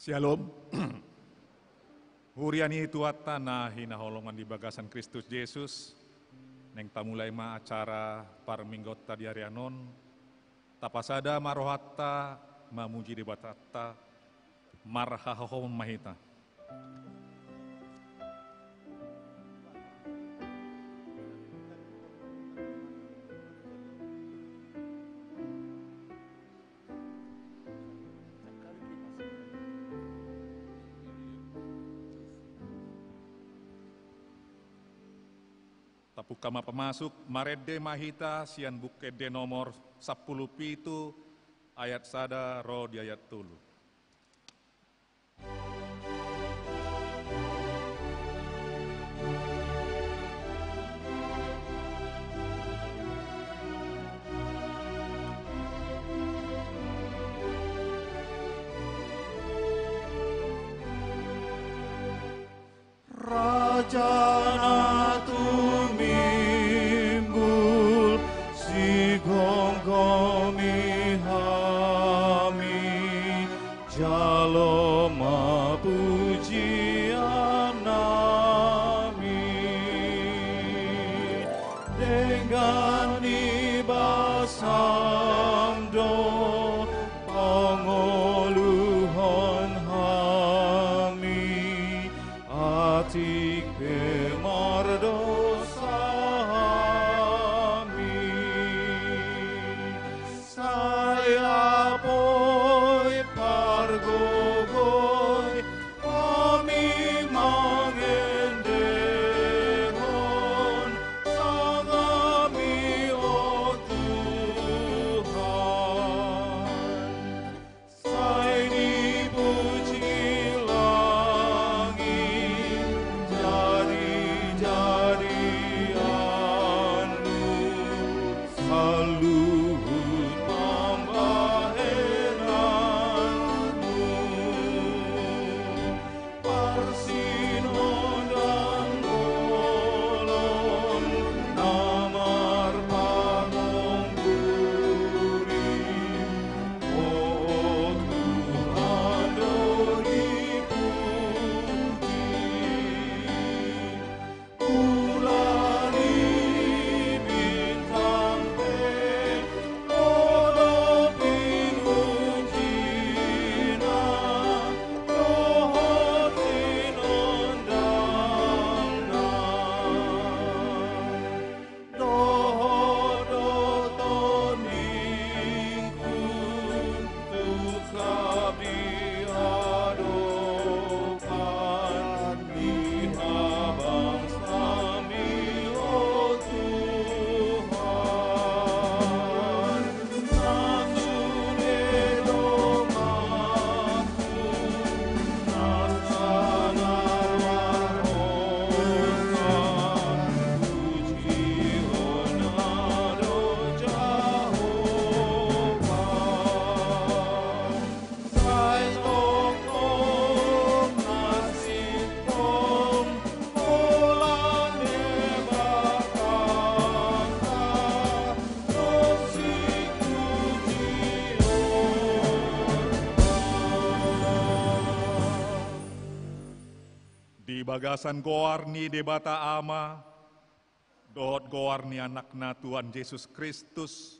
Shalom. Huriani tuata na hinaholongan di bagasan Kristus Yesus, neng tamulai ma acara parminggota di Arianon, tapasada marohatta mamuji di batatta, marhahom mahita. Tapukama pemasuk marede mahita sian bukede nomor 10 pitu ayat sada ro di ayat tulu. Rajana tumimbul si gonggongi hami jaloma pujian nami dengan ibasamdo pangoluhon hami ati kemardosa hami saya poi pargogo bagasan goarni debata ama, dohot goarni anakna Tuhan Yesus Kristus,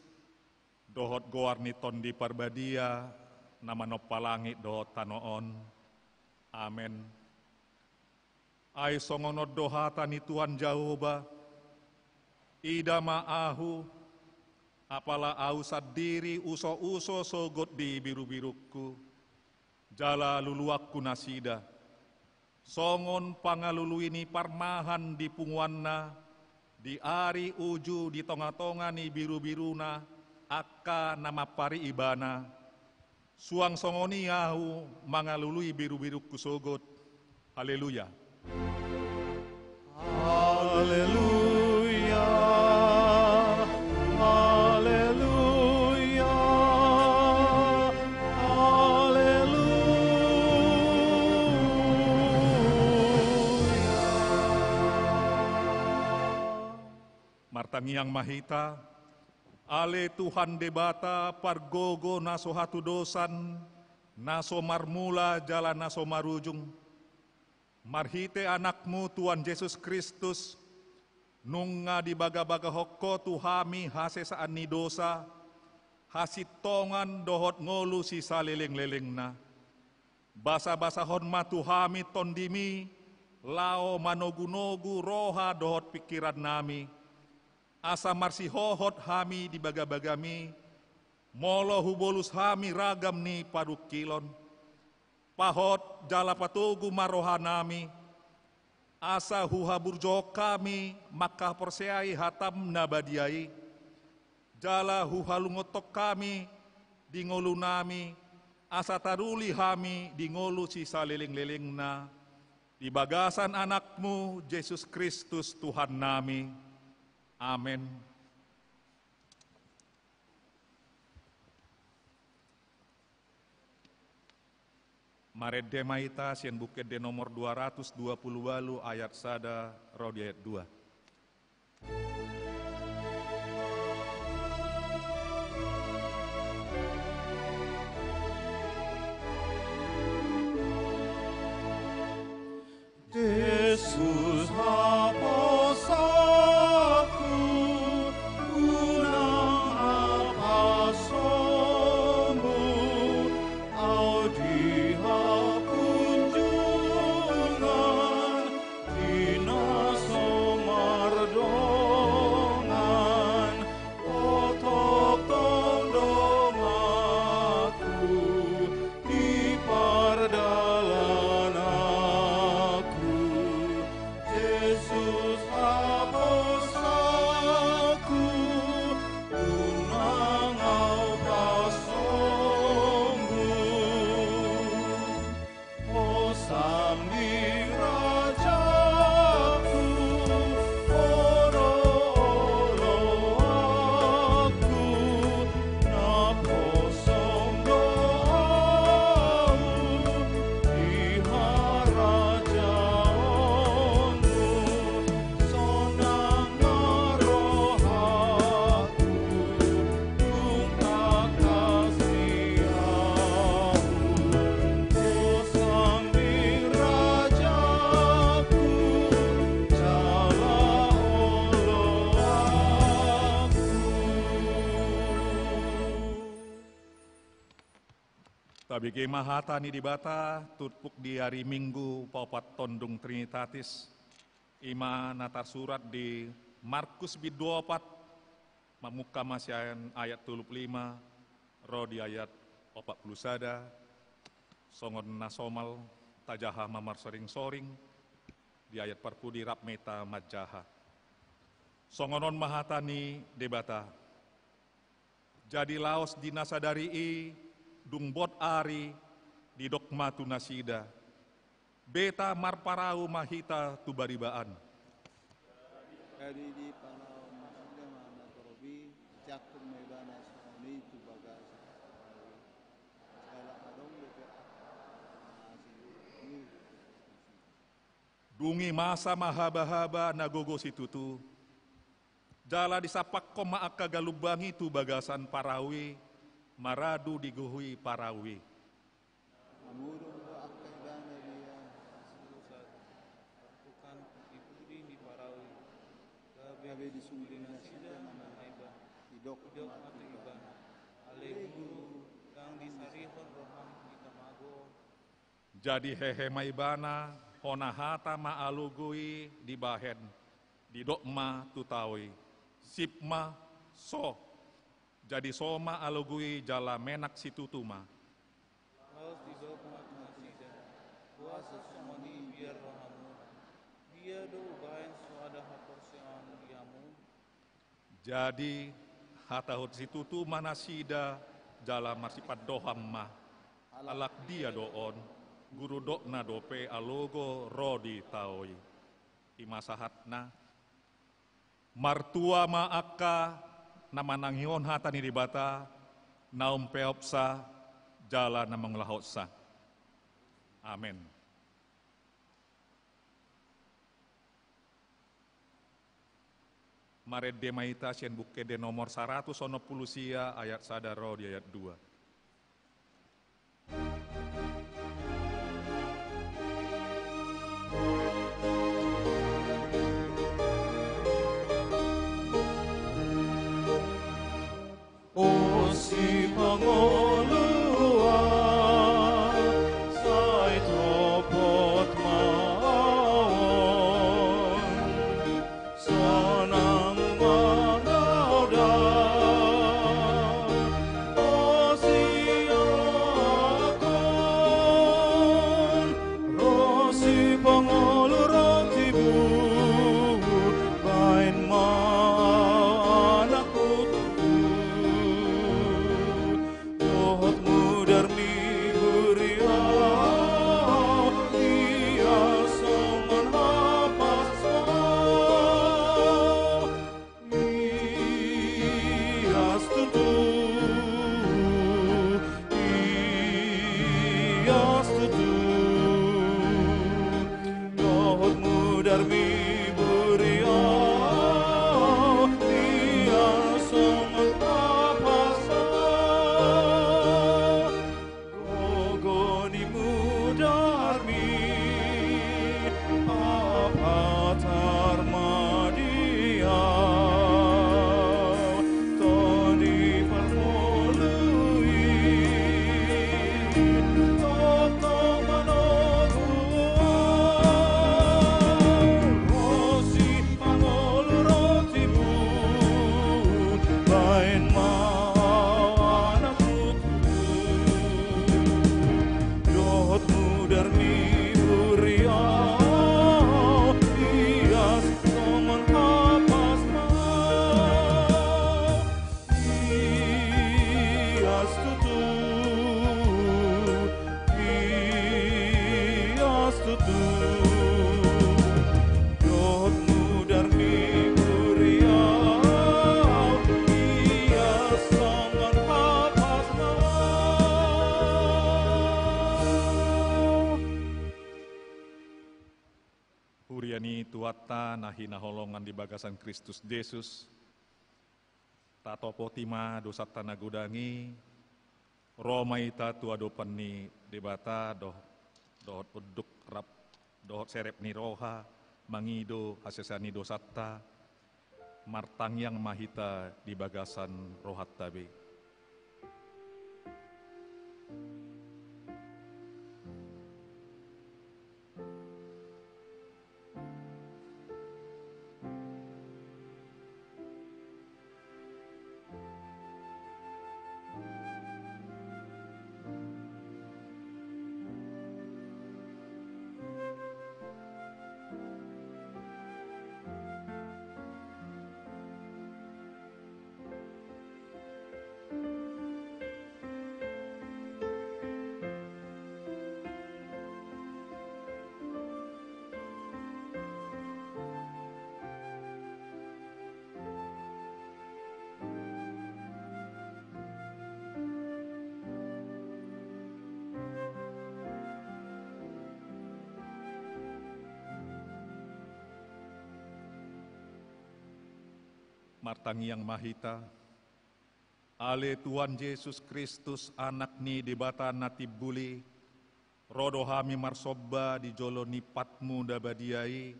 dohot goarni tondi parbadia, nama nopalangit dohot tanoon. Amen. Ay songonot dohatani Tuhan Jehovah, ida maahu, apala au sadiri uso-uso sogot di biru-biruku, jala luluakku nasida, songon pangaluluini parmahan di punguanna, di ari uju di tonga-tonga ni biru-biruna, akka nama pari ibana, suang songoni yahu mangalului biru-biruku sogot. Haleluya. Haleluya, haleluya, haleluya. Martangiang mahita, ale Tuhan debata pargogo naso hatu dosan, naso marmula jalan naso marujung. Marhite anakmu Tuhan Yesus Kristus, nunga di baga-baga hokko tuhami hasesaan ni dosa, hasitongan dohot ngolu si saleleng-lelengna. Basa-basa honma tuhami tondimi, lao manogu-nogu roha dohot pikiran nami. Asa marsi hohot hami di baga-bagami, molo hubolus hami ragam ni padukilon. Pahot jala patugu maroha nami, asa huhaburjo kami maka perseai hatam nabadiai, jala huhalungotok kami di ngolu nami, asa taruli hami di ngolu si saleleng-lelengna, di bagasan anakmu Yesus Kristus Tuhan nami. Amin. Maret demaita sien buket de nomor 220 walu ayat sada rodi ayat 2. Yesus haposaku, unang apa sombu, au dihapunjungan, dinaso mardongan, otok tondong aku, di pardalan aku. Yesus haposaku, unang au pasombu, o sambing rajaku, oro-oro aku, naposom doau, di harajaonmu, sonang marohaku, tung kakasiamu, o sambing rajaku, jala olo aku. Tabigi mahata ni dibata, tutpuk di hari Minggu paupat tondung Trinitatis, ima natar surat di Markus bid 24, mamuka masyayan ayat 35, roh di ayat 40 sada, songon nasomal tajaha mamar soring-soring, di ayat parpudi rap meta majaha. Songonon mahatani debata, jadi laos dinasadari dung bot ari di dokma tunasida, beta marparau mahita tubaribaan. Dari di panau masuknya mana torobi cakup mebana soni tu bagas segala adong bebek masih Dungi masa mahaba-haba nagogo situtu, jala disapak koma akka galubangi tu bagasan parawi, maradu diguhui parawi. amurung do akai dana dia Nabi disumulina sida mana idok mati iban. Ale guru kang disarihon roham kita mago. Jadi hehe maibana hona hata ma alugui di bahen di dokma tutawi sipma so jadi soma alugui jala menak situtuma Laos di dokma masida. Puasa sumani biar rohamu. Dia do bahan so ada haporsian diamu. jadi hatahut situtuma nasida jala marsipat dohamma alak dia doon guru dokna dope alogo rodi taoi imasahatna martua ma akka namananghion hatani dibata naum peopsa jala namang lahotsa. Amin. Maret de maita sien buke de nomor 100 sia ayat sadaro di ayat 2. O si pangolua sai topot maon sanang manauda o si akon ro si pangolu rotibu bain manakut Dohot mudarmi beriau Dia songan hapasa Ias tutu Dohot mudarmi beriau Dia songan hapasa Gogoni mudarmi apatar madia Todi farmolui Toko manogua Rosi pangol rotibu Bain mana putu Dohot mudarmi buriau Ias soman kapas mau Ias tutu Ias tutu Dohot mudarmi buriau Ias soman kapas mau Huriani tuata nahi naholongan di bagasan Kristus Yesus tato potima dosa tanah gudangi Roma ita tuado pani debata dohot uduk rap dohot serep ni roha mangido hasesani dosata martang yang mahita di bagasan rohat tabe. Martangi yang mahita, ale Tuhan Yesus Kristus anak ni debata natibuli, rodohami marsobba di jolo ni patmu dabadiai,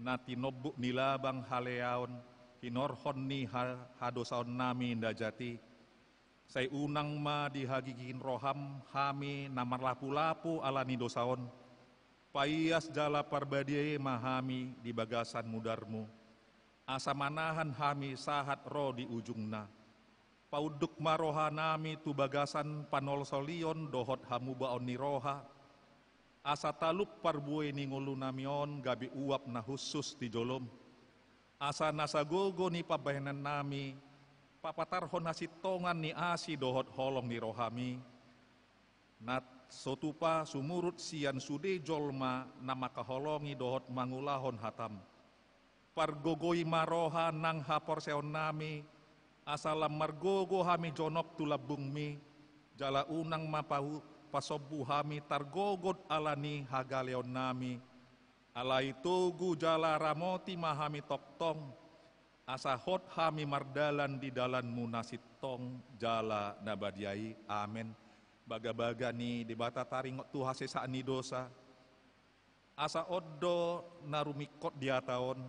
nati nobuk nilabang haleaon, hinorhon ni hadosaon nami ndajati, say unang ma dihagigin roham hami namar lapu-lapu alani dosaon, paias jala parbadiai mahami di bagasan mudarmu, asa manahan hami sahat ro di ujungna, pauduk maroha nami tu bagasan panol solion dohot hamubaon ni roha, asa talup parbuai ni ngulu namion gabi uap na khusus di jolom, asa nasagogo ni pabahenan nami, papatarhon hasitongan ni asi dohot holong ni rohami, nat sotupa sumurut sian sude jolma nama kaholongi dohot mangulahon hatam, pargogoi maroha nang haporseon nami, asalam margogo hami jonok tulabung mi, jala unang mapau pasobu hami targogot alani hagaleon nami, alai togu jala ramoti mahami toktong, asa hot hami mardalan di dalanmu nasitong jala nabadiai, amen. Baga-baga ni di bata taringot tu hasesaan ni dosa, asa oddo narumikot diataon,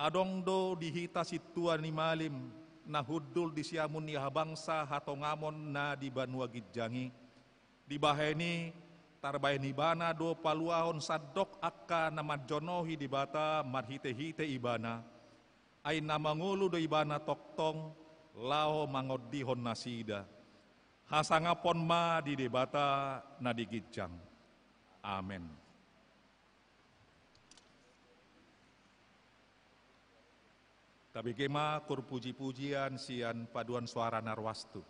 adong do dihita situan ni malim, nahudul di siamun ni habangsa hatongamon na di banua gidjangi, di baheni tarbaheni bana do paluahon sadok akka namadjonohi di bata marhite-hite ibana, ay namangulu do ibana toktong lao mangodihon nasida, hasangapon ma di debata na digidjang, amen. Tabigema kur puji-pujian sian paduan suara narwastu.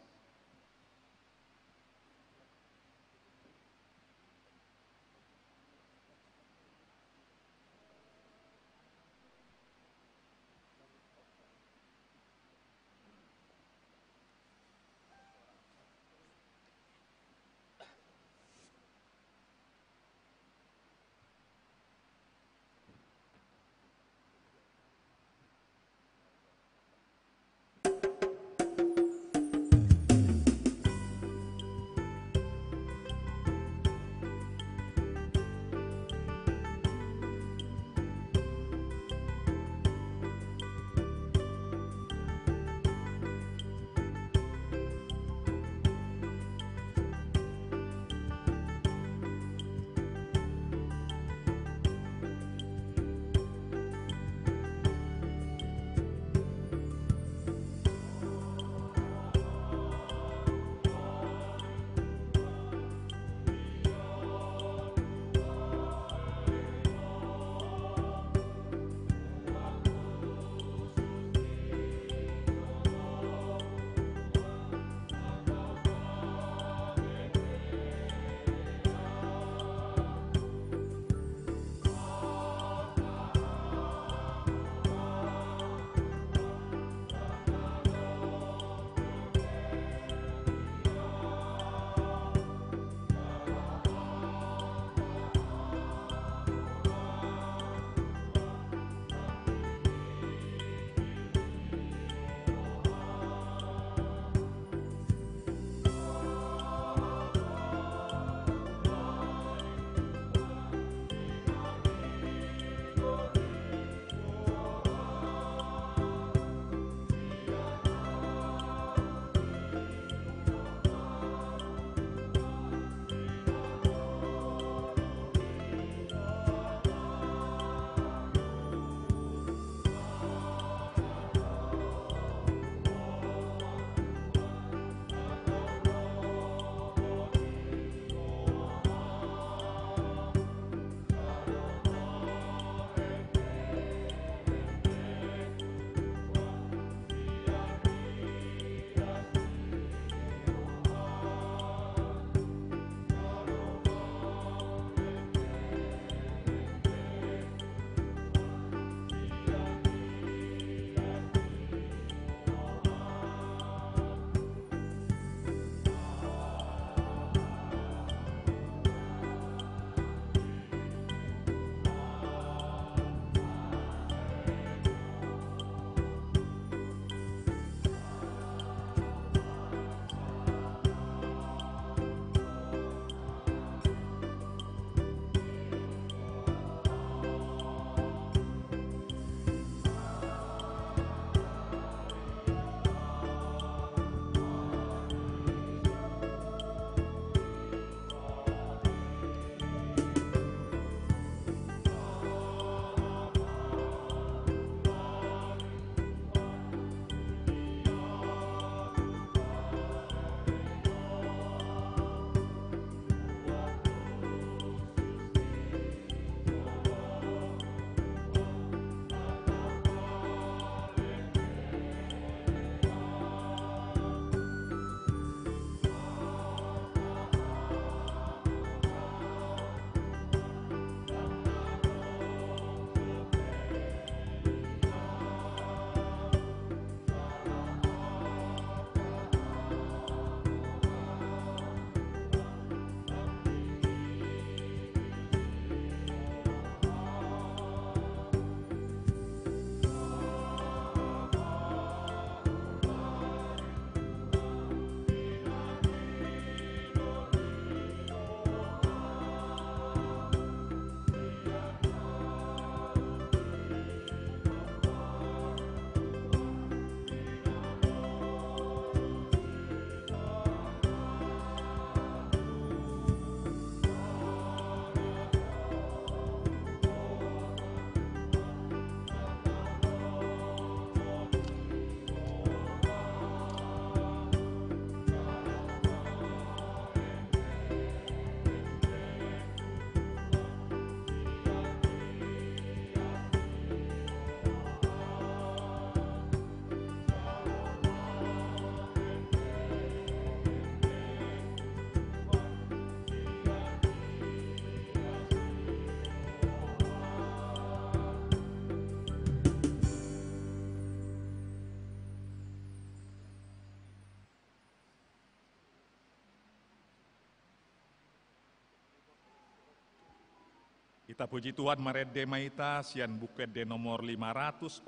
Kita puji Tuhan marede maita sian buket de nomor 504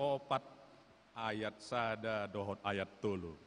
ayat sada dohot ayat tulu.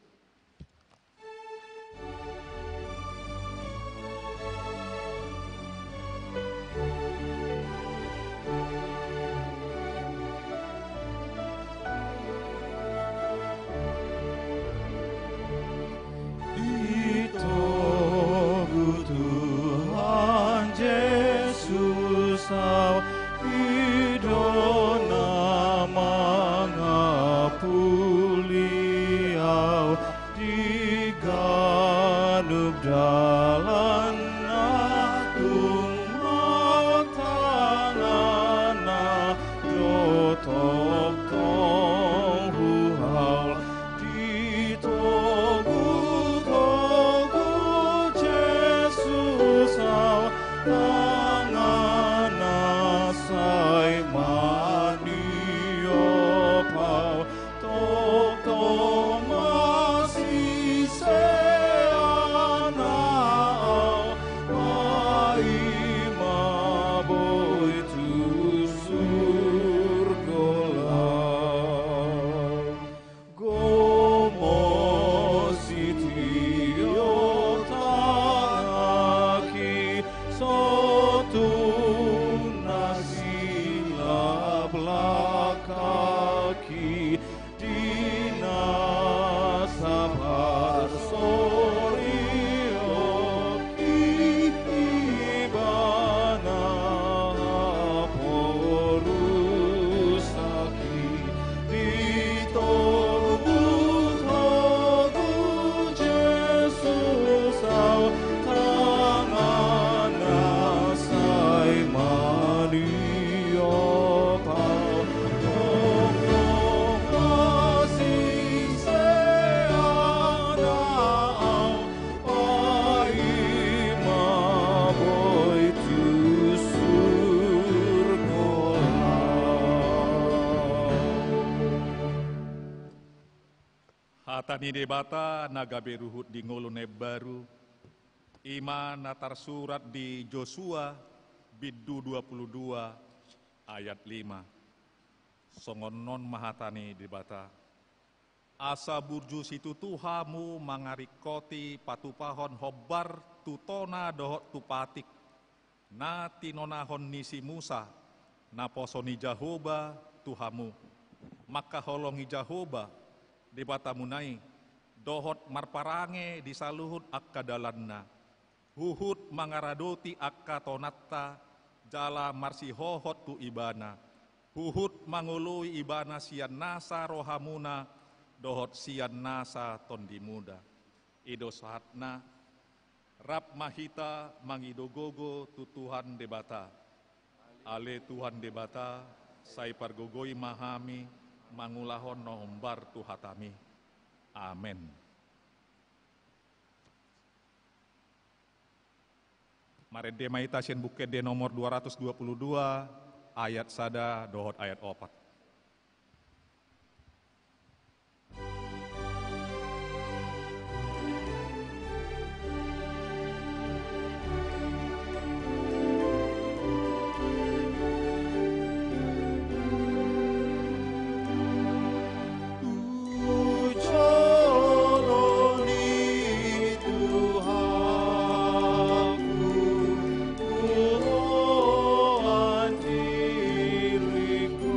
Hatani debata naga beruhut di ngolone baru, iman natar surat di Joshua biddu 22 ayat 5. Songon non mahatani debata. Asa burju situ tuhamu mangarikoti patupahon hobbar tutona dohot tupatik. Na tinonahon nisi Musa, na posoni Jahoba tuhamu. Maka holongi Jahoba, debata munai, dohot marparange disaluhut akka dalanna, huhut mangaradoti akka tonatta, jala marsi hohot tu ibana, huhut mangului ibana sian nasa rohamuna, dohot sian nasa tondi muda. Ido saatna, rap mahita mangidogogo tu Tuhan debata, ale Tuhan debata, sai pargogoi mahami, mangulahon nombar tuhatami. Amin. Marede maita sien buket de nomor 222 ayat sada dohot ayat 4. Diriku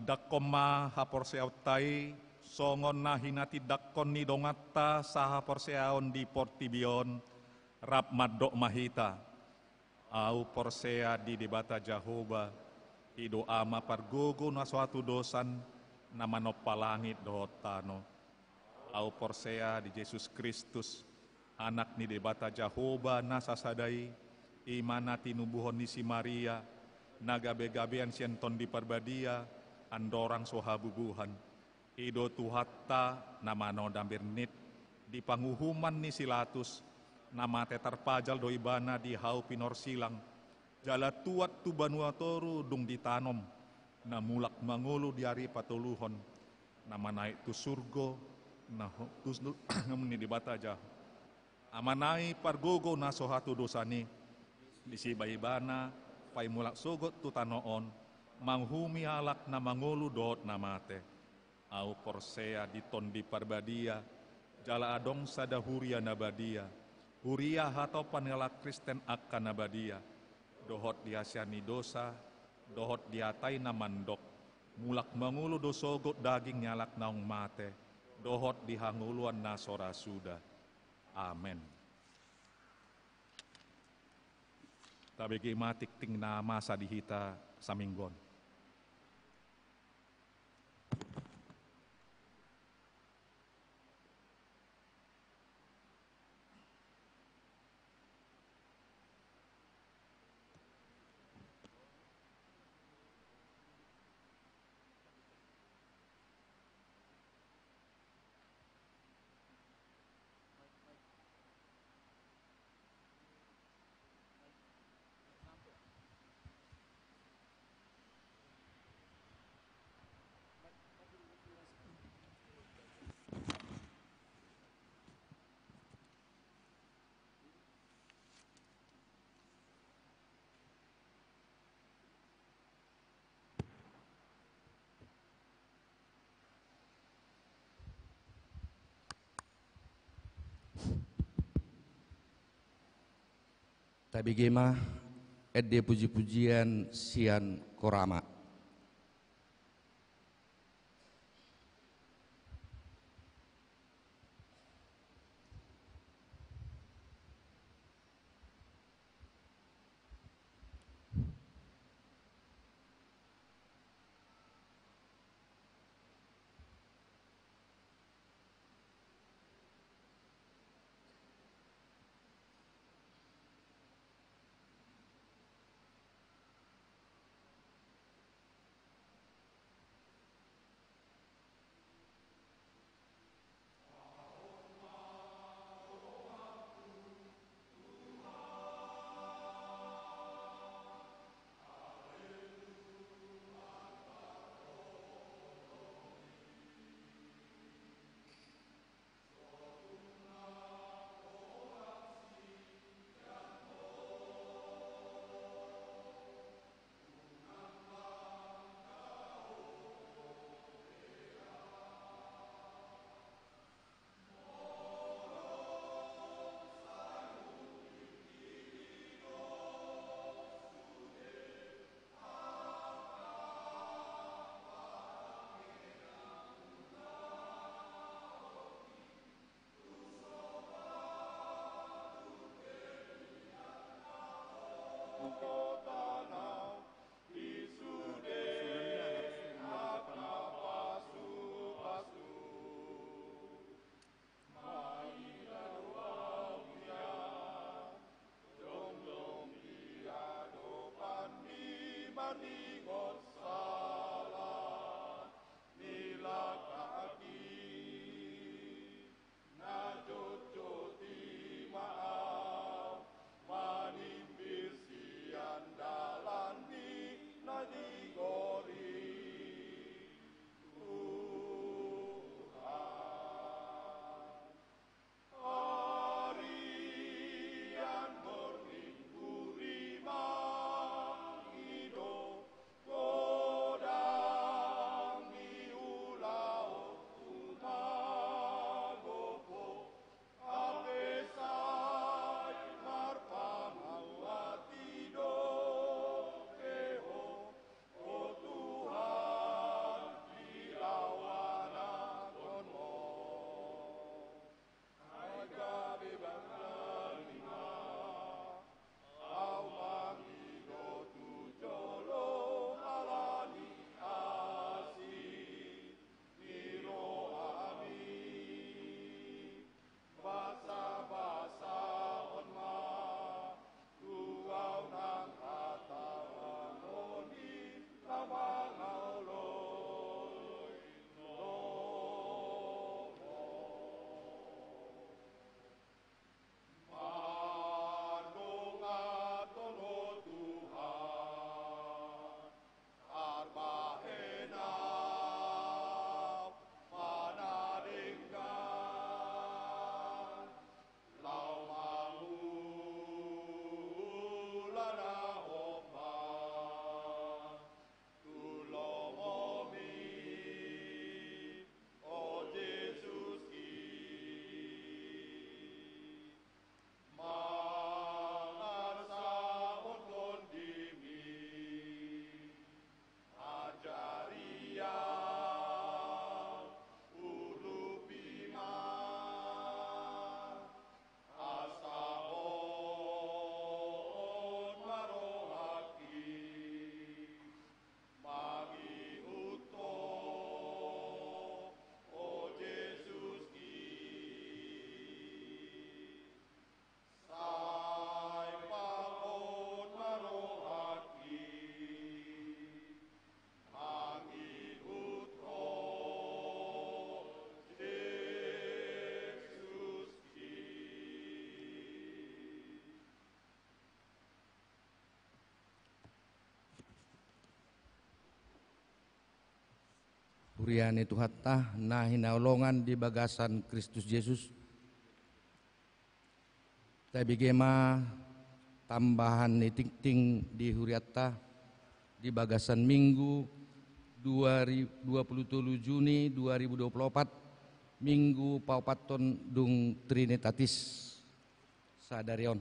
dakkoma haporseautai songon na hinati dakkon ni dongatta saha porseaon di portibion rap madok mahita au porsea di debata Jahoba ido ama pargogo na suatu dosan na manopalangit dohotano au porsea di Yesus Kristus anak ni debata Jahoba na sasadai imana tinubuhon ni si Maria nagabe-gabean sienton di parbadia andorang sohabubuhan ido tuhatta namano dambirnit di panguhuman ni silatus nama tetar pajal doibana di hau pinor silang jala tuat tu banuatoru dung ditanom na mulak mangulu di hari patuluhon nama naik tu surgo na tus ni di bataja amanai pargogo na sohatu dosani di si baibana pai mulak sogot tu tanoon manghumi alak na mangulu dot namate au porsea di tondi parbadia jala adong sada huria nabadia huria hatau panela Kristen akan nabadia dohot diasiani dosa dohot diatai na mandok mulak mangulu dosogot daging nyalak naung mate dohot dihanguluan na sora suda amen. Tabegi matik ting nama sadihita saminggon. Tabigema edde puji-pujian sian korama. Huriani Tuhatta na hinaulongan di bagasan Kristus Yesus. Tapi gema tambahan ni ting di huriatta di bagasan Minggu 27 Juni 2024 Minggu paupaton dung Trinitatis sadarion.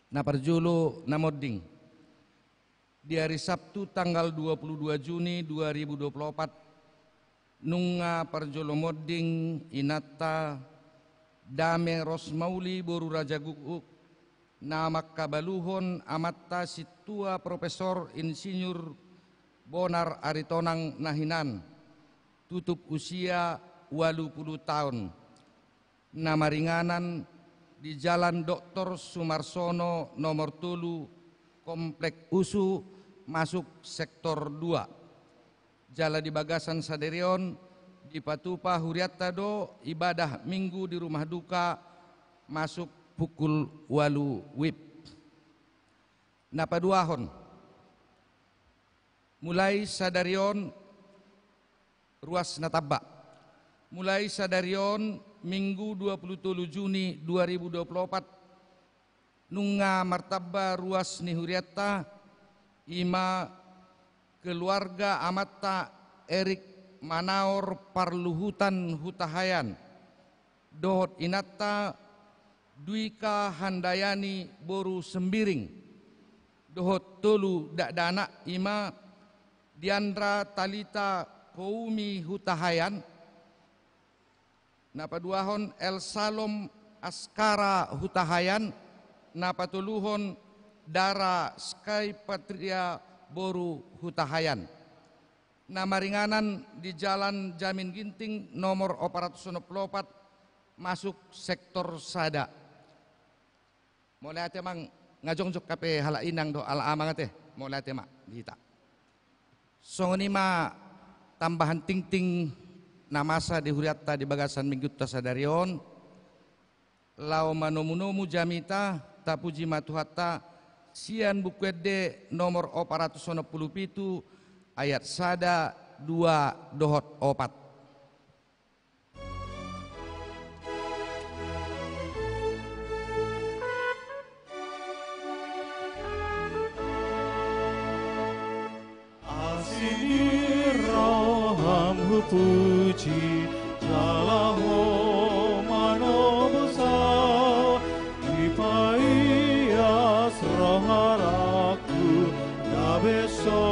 Na parjulu namoding di hari Sabtu tanggal 22 Juni 2024 nunga parjolo modding inata Dame Rosmauli Boru Raja Guguk nama kabaluhon amatta situa Profesor Insinyur Bonar Aritonang Nahinan tutup usia 80 tahun. Nama ringanan di Jalan Dr. Sumarsono nomor 3 Komplek Usu masuk sektor 2. Jala di bagasan saderion di Patupa Huriatta do ibadah minggu di rumah duka masuk pukul 8 WIB. Napa duahon mulai sadarion ruas nataba mulai sadarion Minggu 27 Juni 2024 nunga martaba ruas ni Huriatta ima keluarga amatta Erik Manaor Parluhutan Hutahayan dohot inatta Dwika Handayani Boru Sembiring dohot tolu dakdana ima Diandra Talita Koumi Hutahayan napa duahon El Salom Askara Hutahayan napa tuluhon Dara Sky Patria Boru Hutahayan. Nama ringanan di Jalan Jamin Ginting nomor 494 masuk sektor Sada. Mulai ate mang ngajongjok kape hala inang do ala amang ate mulai ate mak kita. Songoni ma tambahan ting namasa di Huriatta di bagasan Minggu sadarion lau manomunomu jamita tapuji matuhatta sian bukwede nomor 497 ayat sada 2 dohot 4. Asiraham puji jalaho manobusa dipaias roharaku dabeso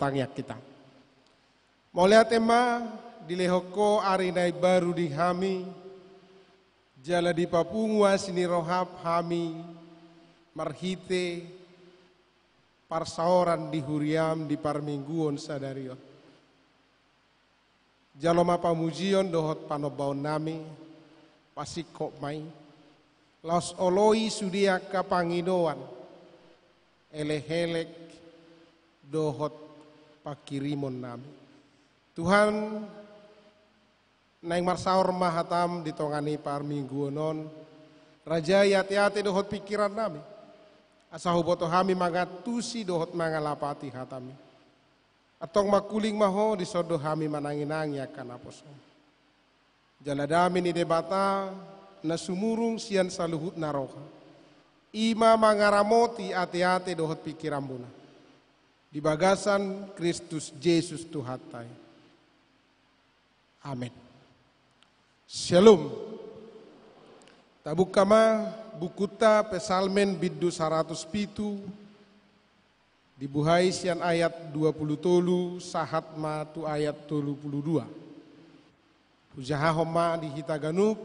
pertanyaan kita. Mulai tema dilehoko arinai baru di hami, jala di papungwa sini rohab hami, marhite, parsaoran di huriam di parmingguon sadario. Jaloma pamujion dohot panobaon nami, pasikok mai, laos oloi sudia kapanginoan, elehelek dohot pakirimon nami. Tuhan naing marsaur mahatam ditongani parmingguonon raja yati-yati dohot pikiran nami. Asahu boto hami mangatusi dohot mangalapati hatami. Atong makuling maho disodo hami mananginangi akan aposom. Jaladami ni debata na sumurung sian saluhut naroha. Ima mangaramoti ati-ati dohot pikiran buna. Di bagasan Kristus Yesus Tuhatai. Amin. Shalom. Tabuk kama bukuta pesalmen biddu 107 dibuhai sian ayat 20 sahat ma tu ayat 32. Pujaha homa di hita ganup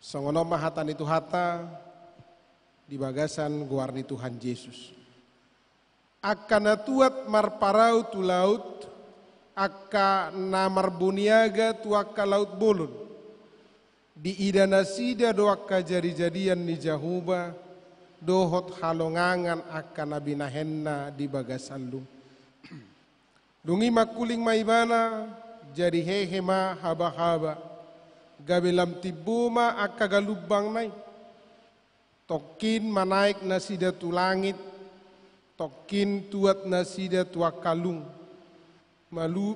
songono mahatan itu hata di bagasan guardi Tuhan Yesus. Akana tuat marparau tu laut akka namar buniaga tu akka laut bolon. Di idana sida doaka jadi-jadian ni jahuba dohot halongangan akan nabinahenna di bagasan lung. Dungi makuling maibana jadi hehema haba-haba gabelam tibuma akka galubang nai. Tokin manaik nasida tu langit tokin tuat nasida tu akalung.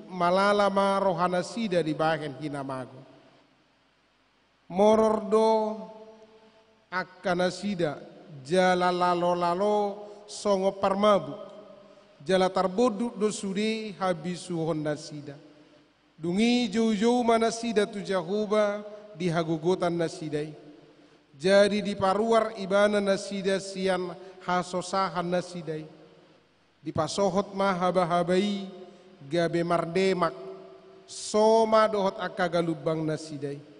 Malalama rohana sida di bahen hinamago. Morordo akana sida jala lalo songo parmabu jala tarbodu do suri habisu honda sida dungi jauh-jauh mana sida tu jahuba di hagugotan nasidai jadi di paruar ibana nasida sian hasosahan nasidai di pasohot mahaba-habai gabe mardemak soma dohot akagalubang nasidai.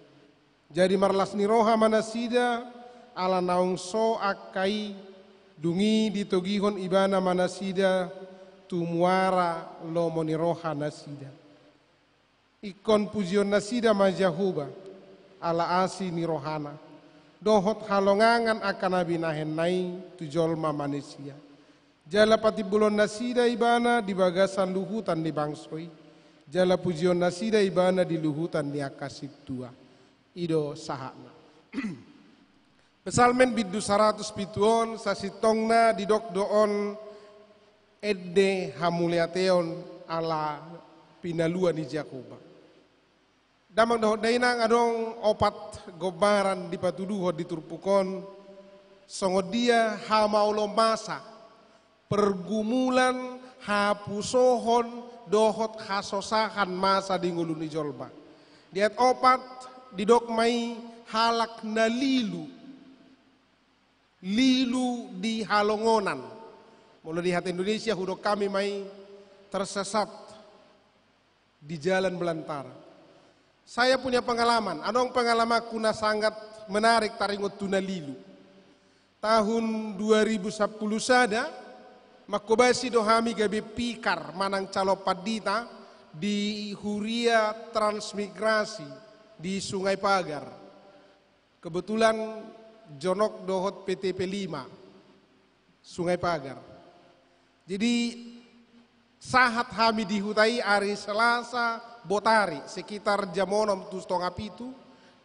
Jadi marlas ni roha manasida ala naung so akai dungi ditogihon ibana manasida tumuara lomo ni roha nasida. Ikon pujion nasida majahuba ala asi ni rohana. Dohot halongangan akan abinahen nai tujolma manusia. Jala pati bulon nasida ibana di bagasan luhutan di bangsoi. Jala pujion nasida ibana di luhutan di akasip tua. Ido sahana. Pesalmen biddu 107 sasitongna didok doon edde hamuliateon ala pinalua di Jakoba. Damang dohot dainang adong opat gobaran di patuduho di turpukon songodia hamaulo masa pergumulan hapusohon dohot hasosahan masa di nguluni jolba. Diat opat didok mai halak na lilu di halongonan. Mula di hati Indonesia hudok kami mai tersesat di jalan belantara. Saya punya pengalaman, adong pengalaman kuna sangat menarik taringot tuna lilu. Tahun 2010 sada makobasi dohami gabe pikar manang calo padita di Huria Transmigrasi di Sungai Pagar. Kebetulan jonok dohot PTP 5 Sungai Pagar. Jadi sahat hami dihutai hari Selasa botari sekitar jam 6:30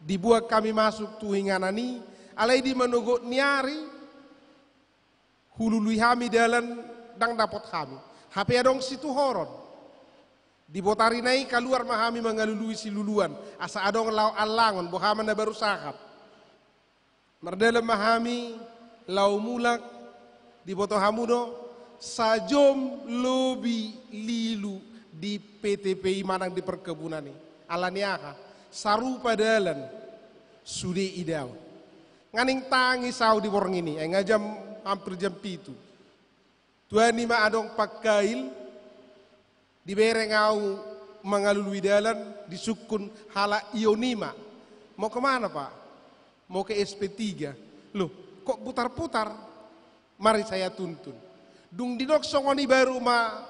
dibuat kami masuk tuhinganani alai di menogot niari hulului hami dalan dang dapot hami. HP adong situ horon. Di botari nai keluar mahami mengalului si luluan asa adong lau alangon bohaman na baru sakap. Mardalam mahami lau mulak di boto hamudo sajom lobi lilu di PTPI manang di perkebunan ni alaniaka sarupa dalan sude idau nganing tangi sau di borong ini ngajam hampir jam 7 tuan ni ma adong pakail di berengau mengalului dalan di sukun hala ionima. Mau kemana pak? Mau ke SP3. Loh kok putar-putar? Mari saya tuntun. Dung didok songoni baru ma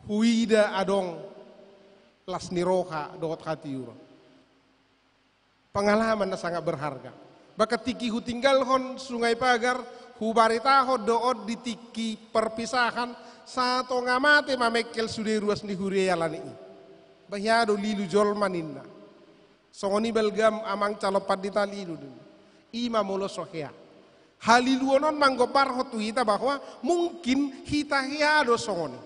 huida adong lasniroha dohot hati euro. Pengalaman na sangat berharga. Baka tiki hu tinggal hon Sungai Pagar hubarita dood ditiki perpisahan satu ngamate mamekel sude ruas ni huria lani bahyado lilu jol maninna songoni belgam amang calopat ditalilu ima molo sohea haliluonon manggobar hotu hita bahwa mungkin hita hiado songoni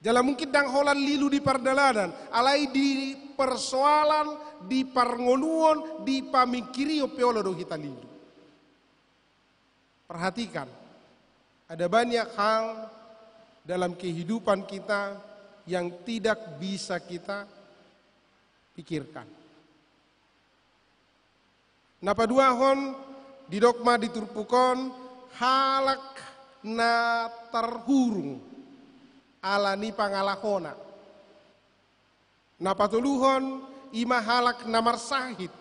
jala mungkin dang holan lilu di pardalanan alai di persoalan di parngoluon di pamikirio peolo do hita lilu. Perhatikan, ada banyak hal dalam kehidupan kita yang tidak bisa kita pikirkan. Napa dua hon di dogma diturpukon halak na terhurung alani pangalahona. Napa tuluhon ima halak na marsahid.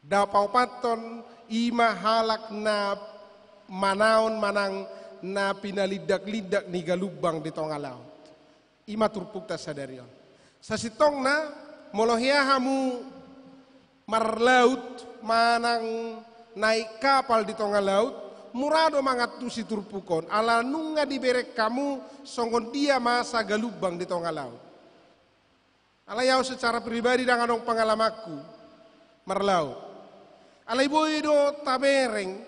Dapau paton ima halak na manaon manang na pinalidak-lidak ni galubang di tengah laut. Ima turpuk ta sadarion. Sasitong na molohia hamu marlaut manang naik kapal di tengah laut murado mangatu si turpukon ala nunga diberek kamu songon dia masa galubang di tengah laut. Ala yau secara pribadi dengan dong pengalamanku marlaut. Alai boido tabereng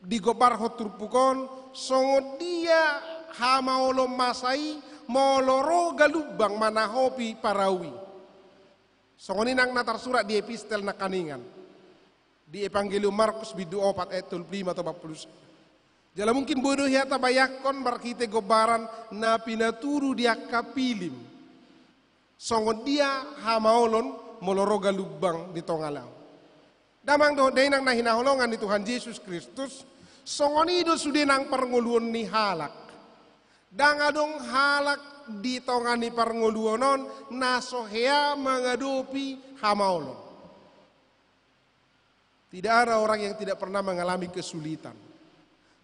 di gobar hoturpukon songo dia hamaolo masai moloro galubang manahopi parawi. Songo ninang natar surat di epistel na kaningan di Evangelium Markus bidu 4 ayat 25 atau 40. Jala mungkin bodoh ya tabayakon barkite gobaran na pinaturu dia kapilim. Songo dia hamaolon moloro galubang di tengah laut. Damang do dainang nahinaholongan di Tuhan Yesus Kristus songonido sudenang parngoluon ni halak. Dangadong halak di tongani parngoluonon nasohea mengadopi hamaolon. Tidak ada orang yang tidak pernah mengalami kesulitan.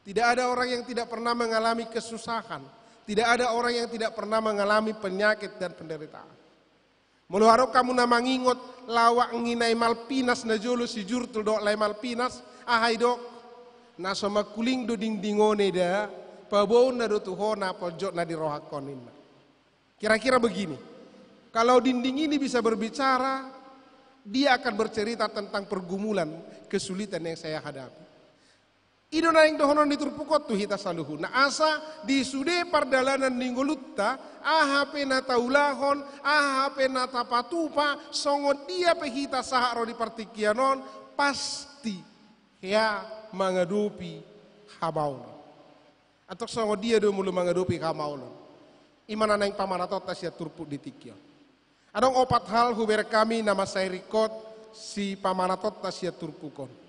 Tidak ada orang yang tidak pernah mengalami kesusahan. Tidak ada orang yang tidak pernah mengalami penyakit dan penderitaan. Meluaro kamu na mangingot lawak nginai malpinas na jolo si jurtul do lay malpinas ahai dok na sama kuling do ding dingone da pabon na do tuho na pojok na dirohakon inna. Kira-kira begini, kalau dinding ini bisa berbicara, dia akan bercerita tentang pergumulan kesulitan yang saya hadapi. Ido na yang dohonon diturpukot tu hita saluhu. Na asa di sude pardalanan ninggolutta ahape na taulahon ahape na tapatupa songot dia pehita saharo di partikianon pasti ya mengadupi hamaulon. Atau songot dia do mulu mengadupi hamaulon. Imana na yang pamanatot tasya turpuk di tikyo. Adong 4 hal huber kami nama saya rikot si pamanatot tasya turpukon.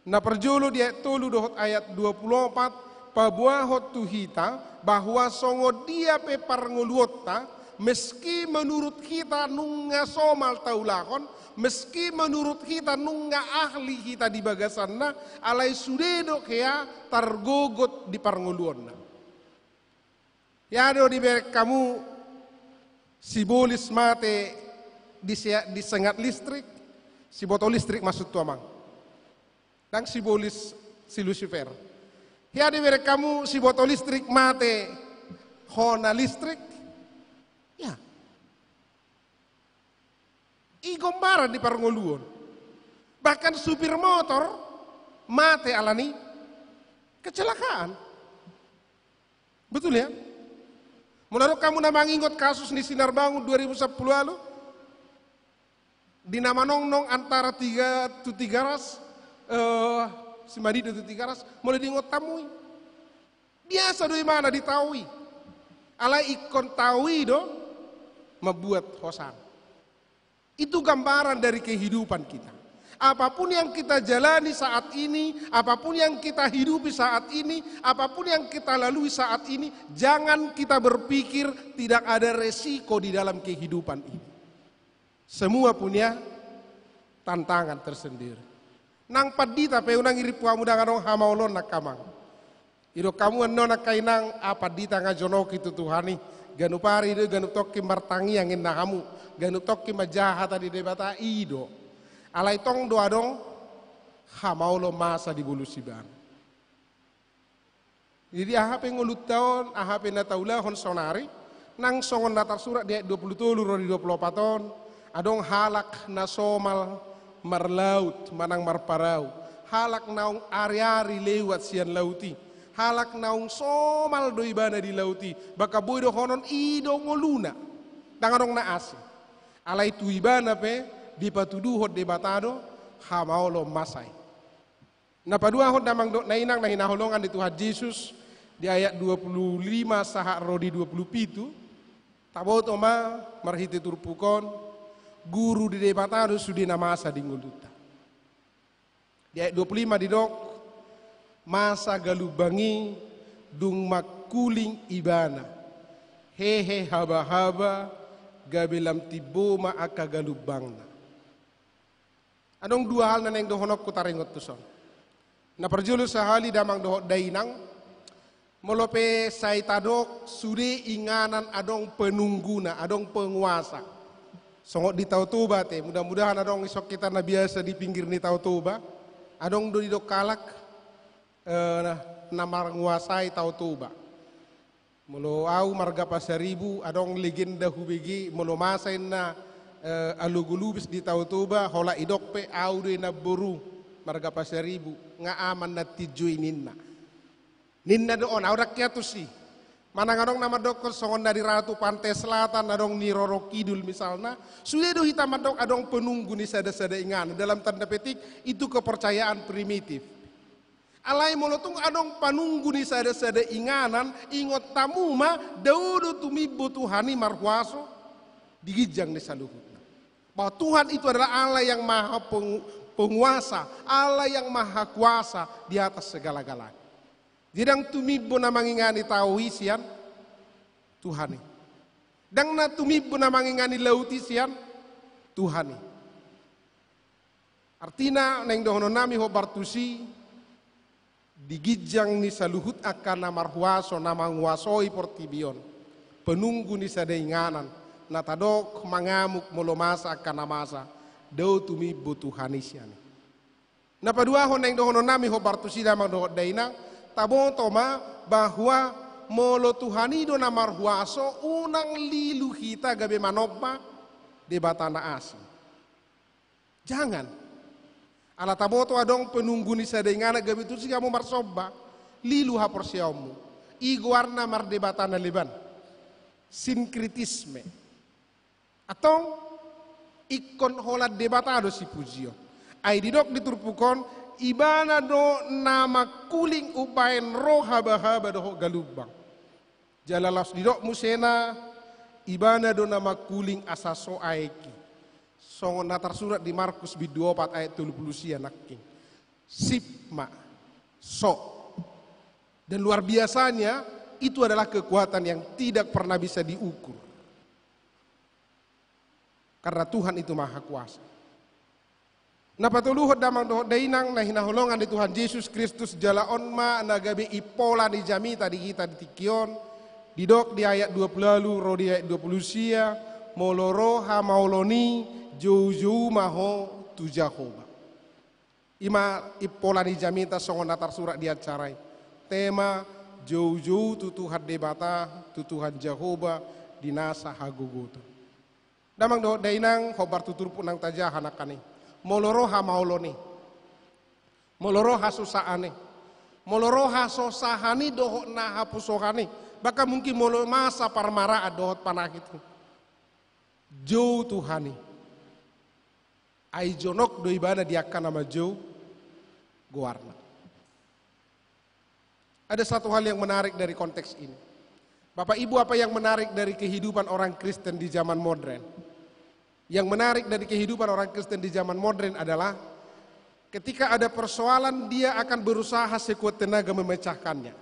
Na perjulu dia tolu dohot ayat 24 pabuahot tuhita bahwa songo dia pe parnguluota meski menurut kita nunga somal taulakon meski menurut kita nunga ahli kita di bagasanna alai sudedo kea targogot di parnguluonna. Ya do di berek kamu sibolis mate di sengat listrik si botol listrik masuk tuamang. Dan simbolis si Lucifer. Ya di mereka kamu si botol listrik mate hona listrik. Ya. Igombaran di parngoluon. Bahkan supir motor mate alani kecelakaan. Betul ya? Menurut kamu nama ingot kasus di Sinar Bangun 2010 lalu? Di nama nong antara 3 ras si Madido itu 3 ras mulai diingot tamui biasa do mana ditaui alai ikon taui do membuat hosan. Itu gambaran dari kehidupan kita. Apapun yang kita jalani saat ini, apapun yang kita hidupi saat ini, apapun yang kita lalui saat ini, jangan kita berpikir tidak ada resiko di dalam kehidupan ini. Semua punya tantangan tersendiri. Nang padita pe unang iri puamu danganong hamaulon nak kamang. Iro kamu eno nak kainang apadita ngajonok itu Tuhani. Ganu pari do ganu tokki martangi yang inna kamu. Ganu tokki majaha tadi debata ido. Alai tong doa dong hamaulon masa di bulu siban. Jadi ahape ngulut tahun, ahape na taulahon sonari, nang songon datar surat di ayat 23 rodi 24 tahun, adong halak na somal marlaut, manang marparau, halak naung ari-ari lewat sian lauti, halak naung somal doibana di lauti, baka boido honon ido ngoluna, dangadong na asing. Alai tuibana pe, dipatuduhot debatado, hamaolo masai. Napadua hot damang do nainang nahinaholongan di Tuhan Yesus di ayat 25 saha rodi 27 taboto ma marhiti turpukon guru di debatado sudi namasa di nguluta. Di ayat 25 didok masa galubangi dung makuling ibana hehe haba-haba gabelam tiboma aka galubangna. Adong dua hal na neng dohonok kutaringot tuson. Na perjulu sahali damang dohot dainang molope saitadok suri inganan adong penungguna, adong penguasa. Songot di Tautoba te, mudah-mudahan adong isok kita na biasa di pinggir ni Tautoba, adong do didok kalak na marnguasai Tautoba. Molo au marga pasaribu adong legenda hubigi molo masain na alugulubis di Tautoba hola idok pe au de na boru marga pasaribu nga aman na tijoy ninna doon au rakyat tu si manang adong nama dokor songon dari Ratu Pantai Selatan adong ni Roro Kidul misalnya sudah do hitam adong penunggu ni sada-sada ingan dalam tanda petik itu kepercayaan primitif. Alai molotung adong panunggu ni sada-sada inganan ingot tamu ma daudo tumibo Tuhani marhuaso digijang ni saluhutna. Bahwa Tuhan itu adalah Allah yang maha penguasa, Allah yang maha kuasa di atas segala-galanya. Jidang tumibo na mangingani tauhi sian Tuhani. Dang na tumibo na mangingani lauti sian Tuhani. Artina neng dohono nami ho bartusi digijang ni saluhut akan namarhuaso namanguasoi portibion penunggu ni sadainganan natadok mangamuk molomasa akan namasa dau tumi butuhani siani napadua honeng dohono nami ho bartusi damang dohot dainang tabon toma bahwa molo Tuhani do namarhuaso unang lilu hita gabe manopma de batana asing jangan ala taboto adong penunggu ni sadengana gabi tu si kamu marsoba lilu haporsiamu iguarna mardebatana leban sinkritisme atau ikon hola debatado si pujio ai didok diturpukon ibana do nama kuling upain roha bahaba do galubang jalalas didok musena ibana do nama kuling asaso aeki songon natar surat di Markus 24 ayat 30 nakking sipma so dan luar biasanya itu adalah kekuatan yang tidak pernah bisa diukur karena Tuhan itu maha kuasa. Napatuluhot damang dohot dainang na hinaholongan di Tuhan Yesus Kristus jala onma nagabe ipola ni jamita di kita di tikion didok di ayat 20 lalu ro di ayat 20 sia moloro ha mauloni jauh-jauh maho tu Jehovah. Ima ipola ni jamita songon natar surat di acarai. Tema jauh-jauh tu Tuhan debata, tu Tuhan Jehovah dinasa hagogoto. Damang do dainang hobar tutur punang tajah hanakane. Moloroha mauloni. Moloroha susaane. Moloroha sosahani dohok naha pusohani. Baka mungkin molo masa parmara dohot panah itu. Jauh Tuhani. Ai jonok do ibana diakan nama jauh goarna. Ada satu hal yang menarik dari konteks ini. Bapak Ibu, apa yang menarik dari kehidupan orang Kristen di zaman modern? Yang menarik dari kehidupan orang Kristen di zaman modern adalah ketika ada persoalan dia akan berusaha sekuat tenaga memecahkannya.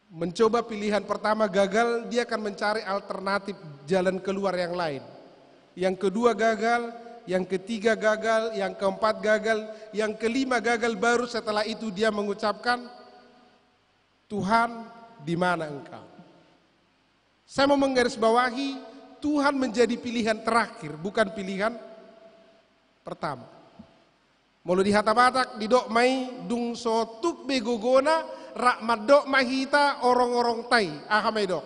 Mencoba pilihan pertama gagal, dia akan mencari alternatif jalan keluar yang lain. Yang kedua gagal, yang ketiga gagal, yang keempat gagal, yang kelima gagal, baru setelah itu dia mengucapkan, Tuhan di mana engkau? Saya mau menggarisbawahi, Tuhan menjadi pilihan terakhir, bukan pilihan pertama. Molo di hata batak, di dok mai dung sotuk begogona, rak madok mahita orang-orang tai ahamedok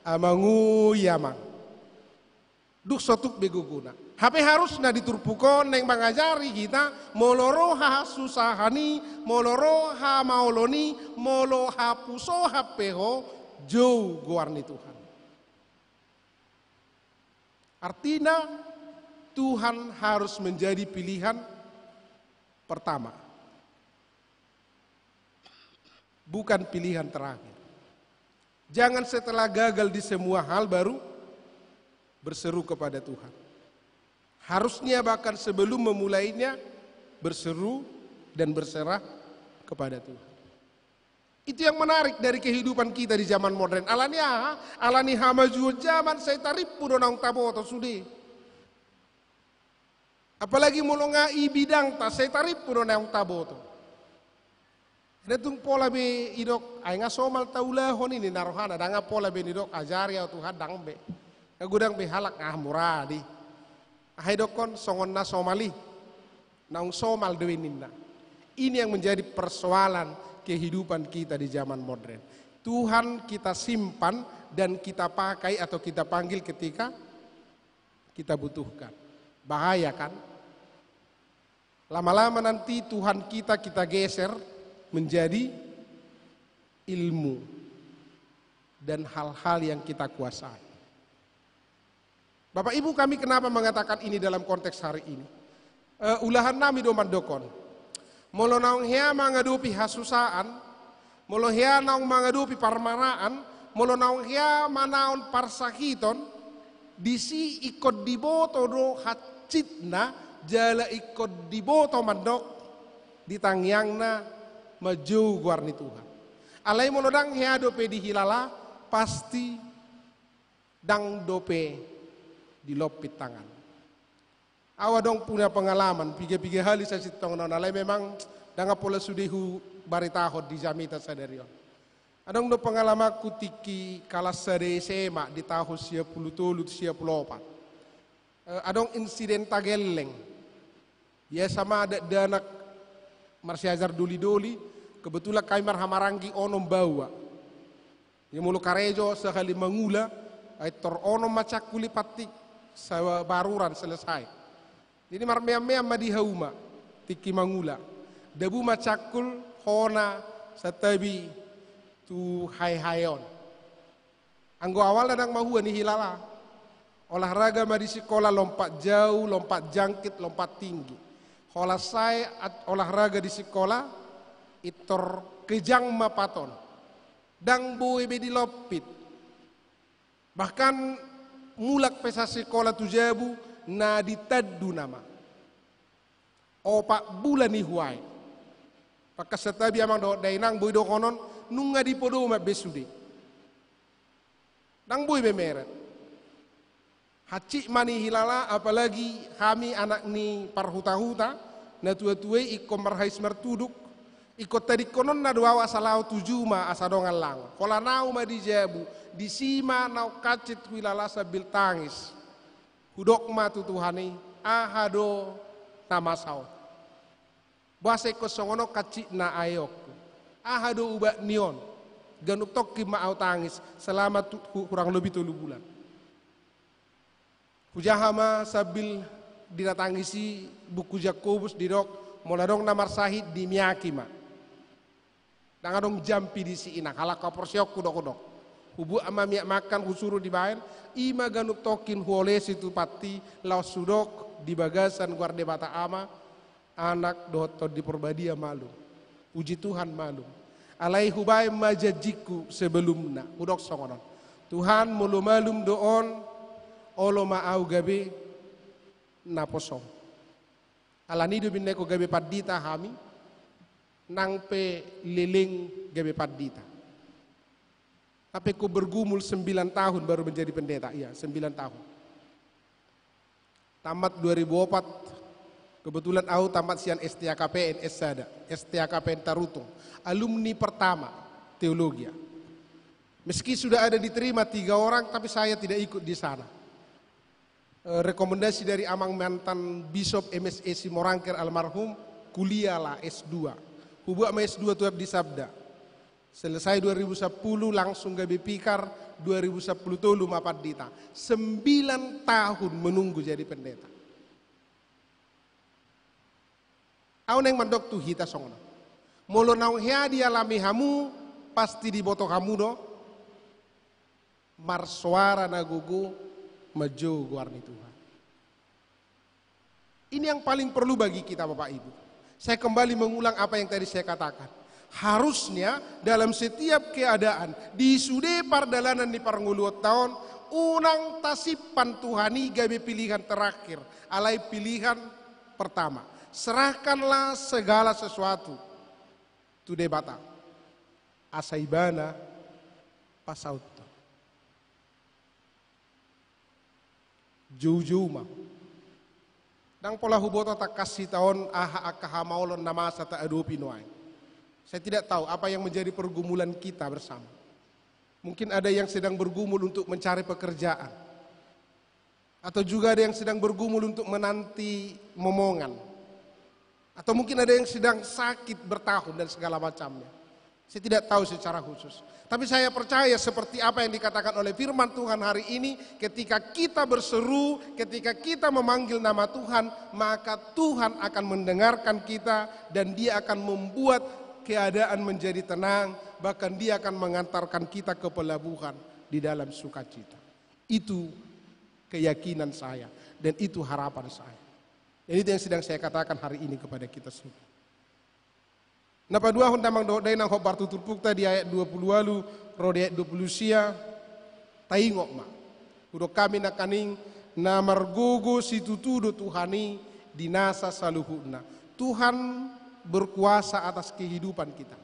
amangu yamang duk sotuk beguguna HP harus na diturpuko neng mengajari kita moloro ha susahani moloro ha maoloni molo ha puso hapeho jauh guarni Tuhan. Artinya Tuhan harus menjadi pilihan pertama, bukan pilihan terakhir. Jangan setelah gagal di semua hal baru berseru kepada Tuhan. Harusnya bahkan sebelum memulainya berseru dan berserah kepada Tuhan. Itu yang menarik dari kehidupan kita di zaman modern. Alani hamaju zaman saya tarip pudonang taboto sudi. Apalagi mulunga i bidang ta saya tarip pudonang taboto. Netung pola be idok ay nga somal taula hon ini narohana danga pola be idok ajari ya Tuhan dang be. Gudang be halak ngah muradi. Haidokon songon na somali naung somal dewininna. Ini yang menjadi persoalan kehidupan kita di zaman modern. Tuhan kita simpan dan kita pakai atau kita panggil ketika kita butuhkan. Bahaya kan? Lama-lama nanti Tuhan kita geser menjadi ilmu dan hal-hal yang kita kuasai. Bapak Ibu kami kenapa mengatakan ini dalam konteks hari ini? Ulahan nami do mandokon. Molo naung hea mangadupi hasusaan, molo hea naung mangadupi parmaraan, molo naung hea manaon parsakiton, disi ikut diboto do hacitna, jala ikut diboto mandok, ditangyangna maju guarni Tuhan. Alai molo dang hea dope dihilala, pasti dang dope dilopit tangan. Awa dong punya pengalaman, piga-piga hali saya sitong nalai memang danga pola sudehu baritahod di jamita sadarion. Adong do pengalaman kutiki kalas sade SMA di tahun 10 94. Adong insiden tageleng. Ya sama ada anak Marsiajar doli-doli, kebetulan kami marhamaranggi onom bawa. Ya mulu karejo sekali mangula, ay tor onom macak kuli patik sawa baruran selesai. Jadi marmea-mea madihauma tiki mangula. Debu macakul hona satabi tu hai-hayon. Anggo awal dadang mahua ni hilala. Olahraga madi sekolah lompat jauh, lompat jangkit, lompat tinggi. Hola saya olahraga di sekolah itor kejang mapaton. Dang boy bedi lopit. Bahkan mulak pesa sekolah tujabu na ditaddu nama. Opak bulan ni huai. Pakas setabi amang do dainang boy do konon nunga di podo ma besude. Dang boy bemeret. Hacik mani hilala apalagi kami anak ni parhuta-huta na tua-tua ikut marhais mertuduk ikut tadi konon na dua wasalau tujuma asadongan lang. Kola nau ma dijabu disima nau kacit wilala sabil tangis. Hudok ma tutuhani ahado namasau. Bahasa kosongono kacit na ayok. Ahado ubak nion. Ganuk toki ma au tangis selama kurang lebih 3 bulan. Pujahama sabil didatangisi buku Jakobus didok moladong namar sahid di miyaki ma. Dangadong jampi di si ina halak kaporsiok kudok-kudok. Hubu ama miak makan husuru dibayan ima ganuk tokin huole situ pati laos sudok di bagasan guarde bata ama anak doto di perbadia malu. Puji Tuhan malu. Alai hubai majajiku sebelumna udok songonon. Tuhan mulu malum doon olo maau gabe na posong. Alanido bineko gabe padita hami nang pe liling gabe padita. Tapi ku bergumul 9 tahun baru menjadi pendeta. Iya 9 tahun. Tamat 2004. Kebetulan aku tamat sian STKPN Sada, STKPN Tarutung. Alumni pertama teologi. Meski sudah ada diterima 3 orang tapi saya tidak ikut di sana. Rekomendasi dari amang mantan Bishop MSE Simorangker almarhum kuliahlah S2. Hubu ama S2 tuap di Sabda. Selesai 2010 langsung gabe pikar 2010 tolu mapat dita. 9 tahun menunggu jadi pendeta. Au neng mandok tu hita songna. Molo naung hea dialami hamu pasti diboto kamu do. Marsuara nagugu maju guarni Tuhan. Ini yang paling perlu bagi kita Bapak Ibu. Saya kembali mengulang apa yang tadi saya katakan. Harusnya dalam setiap keadaan di sude pardalanan di parnguluot tahun unang tasipan Tuhani gabe pilihan terakhir alai pilihan pertama. Serahkanlah segala sesuatu tu debata asaibana pasauto jauh-jauh mah dang pola huboto tak kasih tahun aha akaha maulon nama sata adu pinuai. Saya tidak tahu apa yang menjadi pergumulan kita bersama. Mungkin ada yang sedang bergumul untuk mencari pekerjaan. Atau juga ada yang sedang bergumul untuk menanti momongan. Atau mungkin ada yang sedang sakit bertahun dan segala macamnya. Saya tidak tahu secara khusus. Tapi saya percaya seperti apa yang dikatakan oleh firman Tuhan hari ini. Ketika kita berseru, ketika kita memanggil nama Tuhan, maka Tuhan akan mendengarkan kita dan Dia akan membuat keadaan menjadi tenang, bahkan Dia akan mengantarkan kita ke pelabuhan di dalam sukacita. Itu keyakinan saya dan itu harapan saya. Dan itu yang sedang saya katakan hari ini kepada kita semua. Napa dua hundamang doodai nang hobar tutur pukta di ayat 20 walu, rode ayat 20 sia, taingok ma. Udo kami nakaning na margogo situtudo Tuhani dinasa saluhuna. Tuhan berkuasa atas kehidupan kita.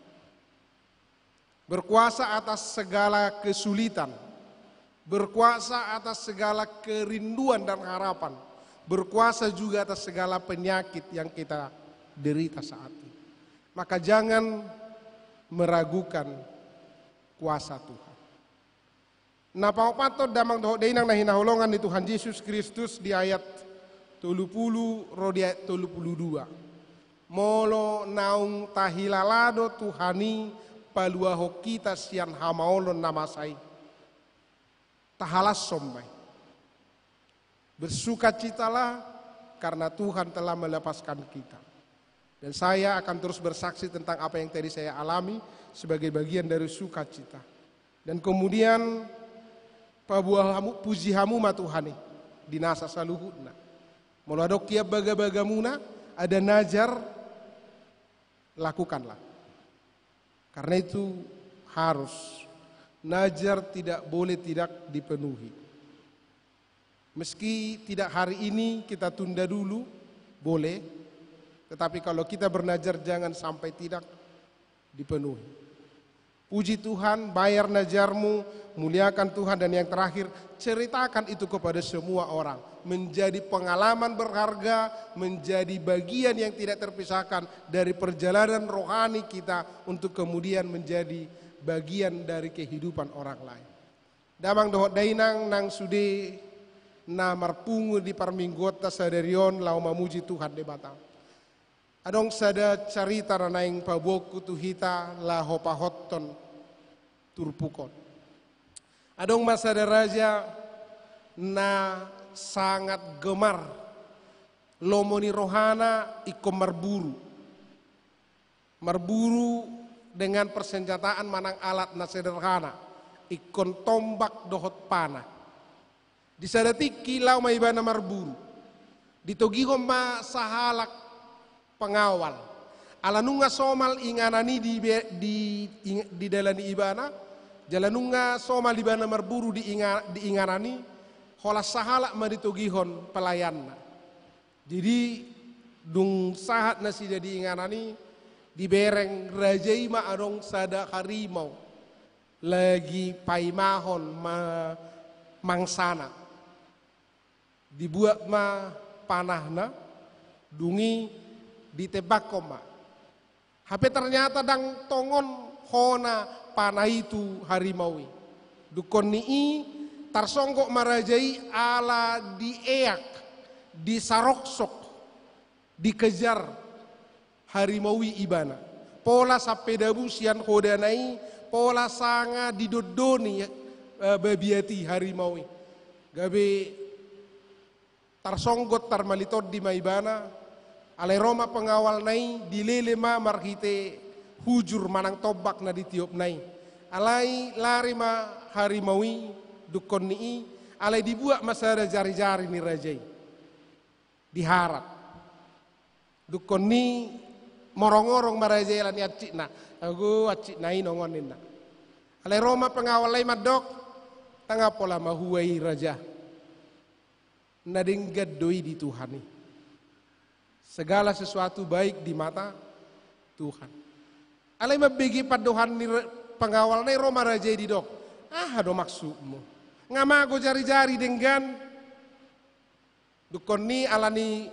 Berkuasa atas segala kesulitan. Berkuasa atas segala kerinduan dan harapan. Berkuasa juga atas segala penyakit yang kita derita saat ini. Maka jangan meragukan kuasa Tuhan. Napa patut damang doh deinang nahinahulongan di Tuhan Yesus Kristus di ayat 30 rodi ayat 32. Molo naung tahilalado Tuhani paluaho kita sian hamaolon namasai. Tahalas sombay. Bersukacitalah karena Tuhan telah melepaskan kita. Dan saya akan terus bersaksi tentang apa yang tadi saya alami sebagai bagian dari sukacita. Dan kemudian pabuahamu pujihamu ma Tuhani dinasa saluhuna. Molo adok kia baga-bagamuna ada najar, lakukanlah. Karena itu harus. Najar tidak boleh tidak dipenuhi. Meski tidak hari ini kita tunda dulu, boleh. Tetapi kalau kita bernajar jangan sampai tidak dipenuhi. Puji Tuhan, bayar najarmu, muliakan Tuhan, dan yang terakhir ceritakan itu kepada semua orang. Menjadi pengalaman berharga, menjadi bagian yang tidak terpisahkan dari perjalanan rohani kita untuk kemudian menjadi bagian dari kehidupan orang lain. Damang dohot dainang nang sude na marpungu di parminggota sadarion lau mamuji Tuhan de batang. Adong sada carita ranaing paboku tuhita la hopahotton turpukon. Adong masada raja na sangat gemar lomoni rohana iko marburu dengan persenjataan manang alat na sederhana ikon tombak dohot panah di sadati kilau maibana marburu ditogihom ma sahalak pengawal alanunga somal inganani di dalani ibana jalanunga somal ibana marburu di inganani hola sahalak ma ditogihon pelayanna jadi dung sahat nasi di inganani di bereng rajaima adong sada harimau lagi paimahon mangsana dibuat ma panahna dungi ditebak koma. Tapi ternyata dang tongon hona panah itu harimaui. Dukon nii tarsonggok marajai ala dieak, disaroksok, dikejar harimaui ibana. Pola sapedabu sian hodanai pola sanga didodoni babiati harimau. Gabe tarsonggot tarmalitod di maibana, alai Roma pengawal nai dilele ma marhite hujur manang tobak na ditiup nai. Alai lari ma harimaui dukon ni alai dibuat masada jari-jari ni rajai. Diharap. Dukon ni morong-orong marajai lani acik na. Aku acik nai nongonin na. Alai Roma pengawal lai madok tangga pola mahuai raja. Nadinggad doi di Tuhan ni. Segala sesuatu baik di mata Tuhan. Alai mabegi padohan ni pengawal nai Roma raja di dok. Do maksudmu. Ngama go jari-jari dengan dukon ni alani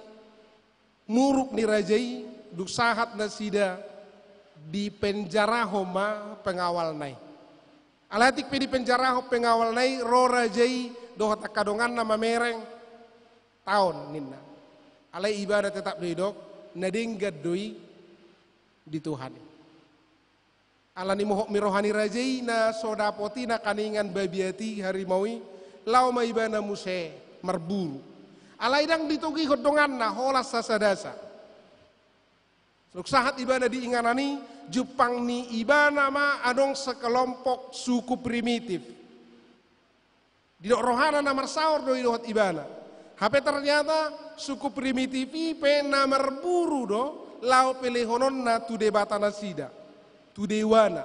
muruk ni rajai duk sahat na sida di penjara homa pengawal nai. Alatik pe di penjara ho pengawal nai ro rajai doh takadongan nama mereng tahun ninna. Alai ibadah tetap di dok nadinggad doi di Tuhan. Alani mohok mirohani rajai na sodapoti na kaningan babiati harimaui lau maibana muse merburu. Alaidang ditugi hodongan na holas sasadasa. Suksahat ibana diinganani Jepang ni ibana ma adong sekelompok suku primitif. Didok rohana na marsaur doi dohot ibana. Hape ternyata suku primitif ipe na merburu do lau pelehonon na tu debatana sida. Tu dewana.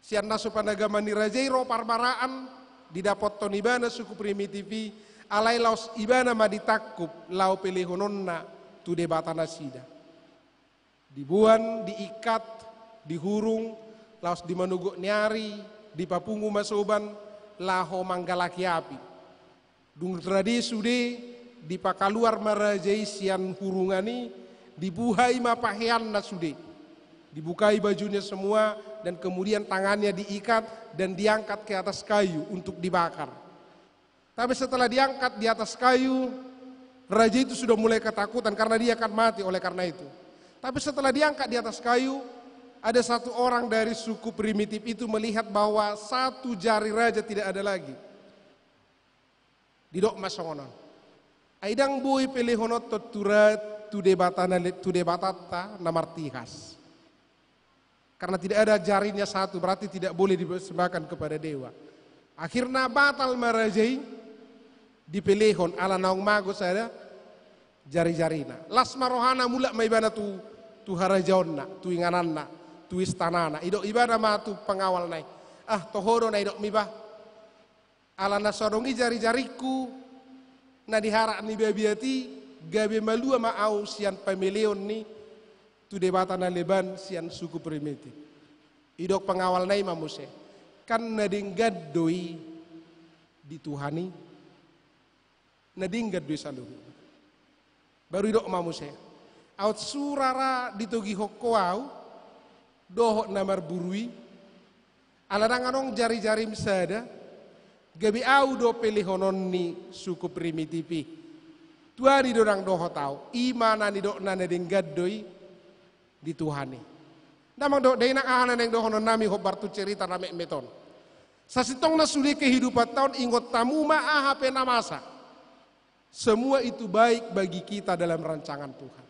Sian nasu panagama ni rajai ro parbaraan didapot ton ibana suku primitivi alai laos ibana ma ditakup lau pelehononna tu debatana sida. Dibuan, diikat, dihurung, laos dimanuguk nyari, dipapungu masoban, laho manggalaki api. Dung tradisu de dipakaluar marajai sian hurungani, dibuhai mapahean na sude. Dibukai bajunya semua dan kemudian tangannya diikat dan diangkat ke atas kayu untuk dibakar. Tapi setelah diangkat di atas kayu, raja itu sudah mulai ketakutan karena dia akan mati oleh karena itu. Tapi setelah diangkat di atas kayu, ada satu orang dari suku primitif itu melihat bahwa satu jari raja tidak ada lagi. Didok masongonon. Aidang bui pelihonot tuturat tu debatata namartihas. Karena tidak ada jarinya satu, berarti tidak boleh dipersembahkan kepada dewa. Akhirnya batal marajai dipelihon ala naung magus ada jari-jarina. Las marohana mula maibana tu harajaonna, tu ingananna, tu istanana. Idok ibada ma tu pengawal nai. Tohodo na idok mibah. Ala nasodongi jari-jariku na diharak ni babiati gabe malua ma au sian pemilion ni tu debatana leban sian suku primitif. Idok pengawal nai mamuse. Kan nadinggad doi dituhani. Nadinggad doi saluhu. Baru idok mamuse. Aut surara ditogi hokoau. Dohok namar burui. Aladang anong jari-jari misada. Gabi au do pelihonon ni suku primitipi. Tuari dorang doho tau. Imana ni dok na nadinggad doi dituhani. Namang dok dainak ahanan yang dohonon nami hobar tu cerita nami meton. Sasitong na suli kehidupan tahun ingot tamu ma'ahape namasa. Semua itu baik bagi kita dalam rancangan Tuhan.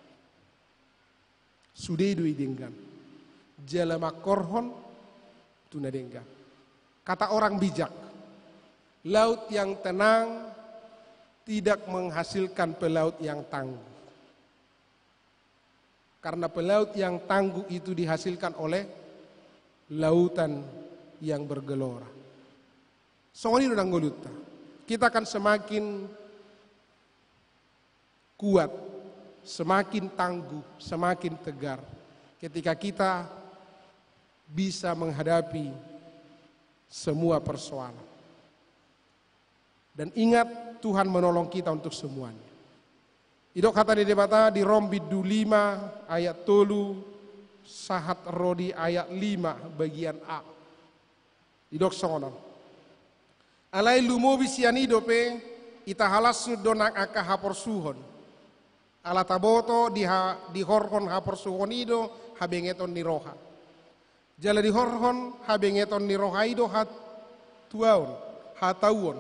Sudedu idenggan. Jalama korhon tunadenggan. Kata orang bijak. Laut yang tenang tidak menghasilkan pelaut yang tangguh. Karena pelaut yang tangguh itu dihasilkan oleh lautan yang bergelora. Songoni udang goluta. Kita akan semakin kuat, semakin tangguh, semakin tegar ketika kita bisa menghadapi semua persoalan. Dan ingat Tuhan menolong kita untuk semuanya. Idok kata di debata di Rom bidu 5 ayat 3 sahat rodi ayat 5 bagian A. Idok songonon. Alai lumobi sianido pe ita halasu donak aka hapor suhon. Ala taboto di horhon hapor suhon ido habengeton ni roha. Jala di horhon habengeton ni rohaido hat tuaon hatauon.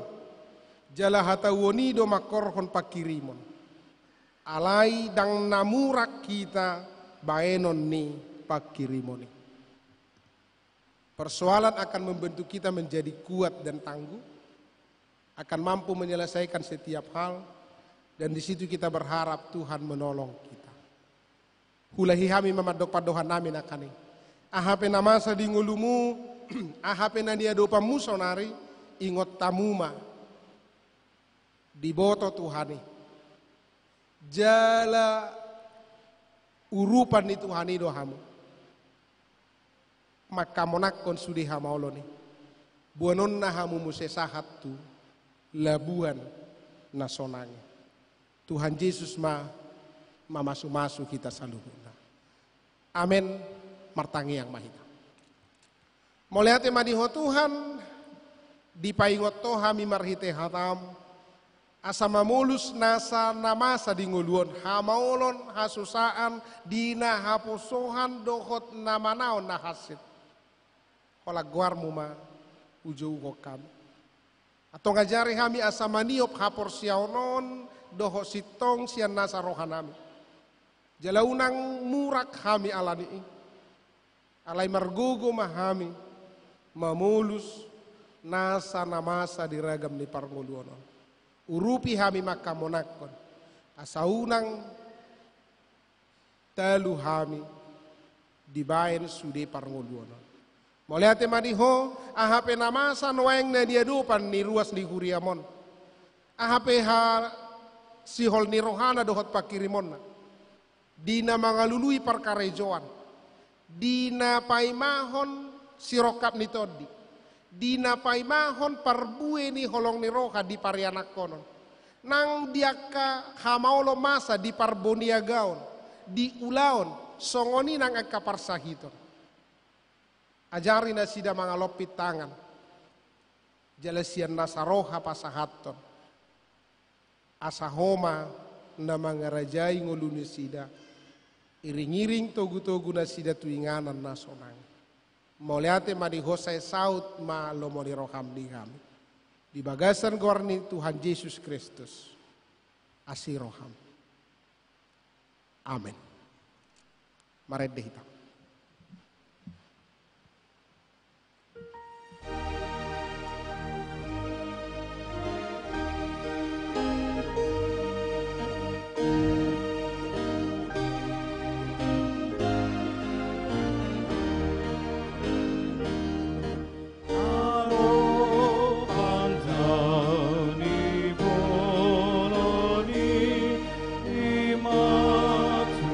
Jala hatauoni do makorhon pakirimon. Alai dang namurak kita baenon ni pakirimoni. Persoalan akan membentuk kita menjadi kuat dan tangguh, akan mampu menyelesaikan setiap hal, dan di situ kita berharap Tuhan menolong kita. Hulahi kami memadok padohan namin akani. Ahape namasa di ngulumu, ahape na dia dopa musonari, ingot tamuma. Diboto Tuhani. Jala urupan ni Tuhani dohamu. Maka monakon sudi hamaolo ni. Buanon na hamu musesahat tu labuan nasonangi. Tuhan Yesus mamasu-masu kita saluhuna. Amin. Martangi yang mahita. Moliate madiho Tuhan dipaingot toha mimarhite hatam asama mulus nasa namasa di nguluon hamaolon hasusaan dina haposohan dohot namanaon na hasit. Kola guar muma ujo kami. Atau ngajari kami asama niop hapor siaonon dohot sitong sian nasa rohanami. Jalaunang murak kami alani. Alai margogo mahami mamulus nasa namasa diragam ni parnguluonon. Urupi hami makamonakon. Asaunang telu hami dibayan sude parnguluonon. Moliate madiho ahape namasa noeng na dia dupan ni ruas ni huriamon. Ahape ha sihol ni rohana dohot pakirimon na. Dina mangalului parkarejoan. Dina paimahon sirokap ni todi. Dina paimahon parbue ni holong ni roha di parianak konon. Nang diaka hamaolo masa di parbonia gaon. Di ulaon songoni nang akaparsahiton. Ajari na sida mangalopit tangan. Jalasian nasa roha pasahaton. Asahoma na mangarajai nguluni sida. Iring-iring togu-togu na sida tuinganan na sonang. Moliate madihosay saut ma lomoni roham di kami. Di bagasan gorni Tuhan Yesus Kristus. Asiroham. Amin. Maredde hitam.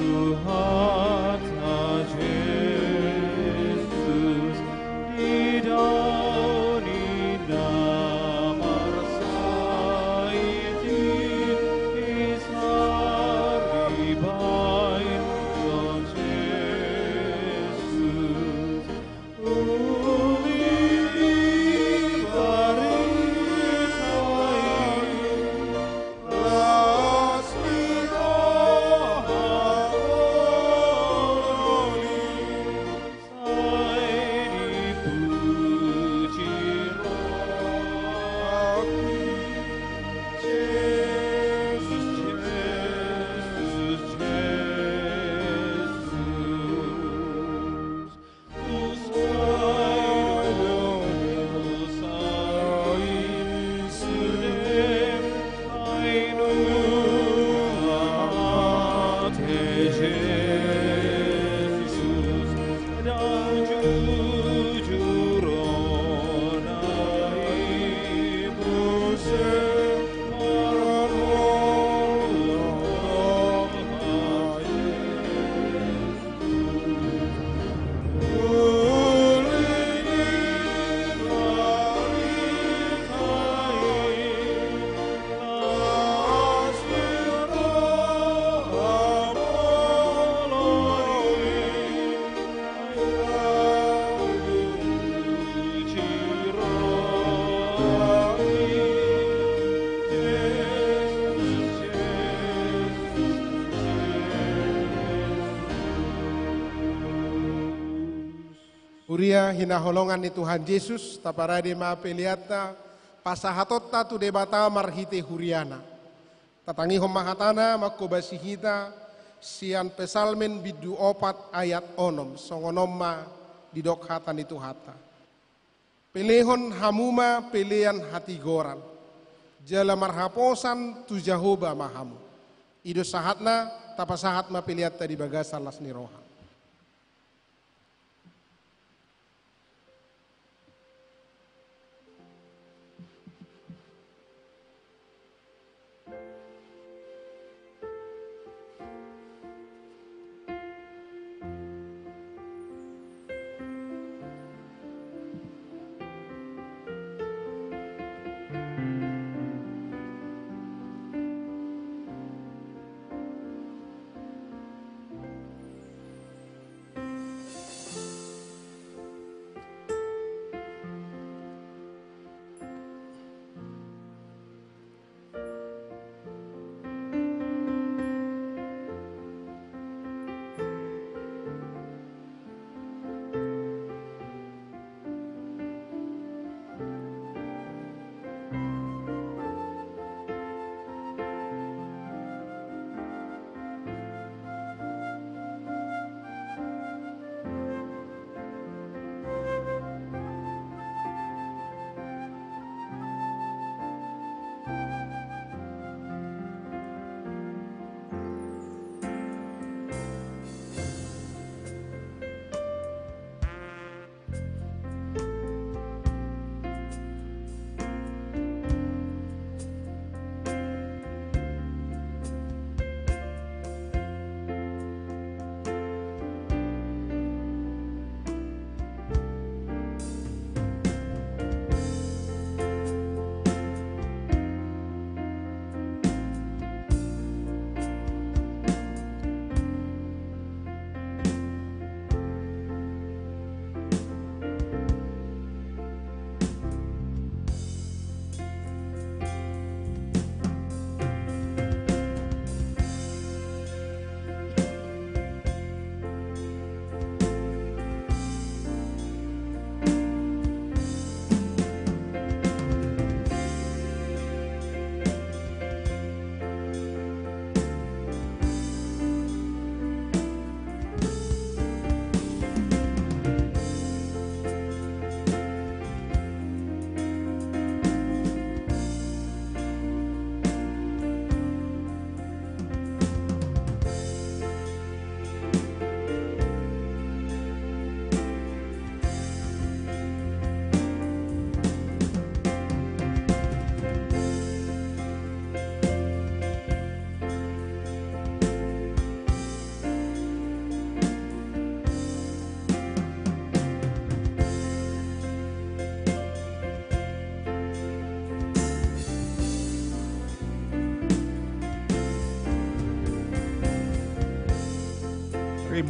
Tuhan Huria hinaholongan ni Tuhan Yesus taparade ma peliata pasahatotta tu debata marhite huriana. Tatangi homahatana makobasihita sian pesalmen bidu 4 ayat 6 songonomma didok hatan itu hata. Pelehon hamuma pelean hati goran. Jala marhaposan tu Jahoba mahamu. Ido sahatna tapasahat ma peliata di bagasa las niroha.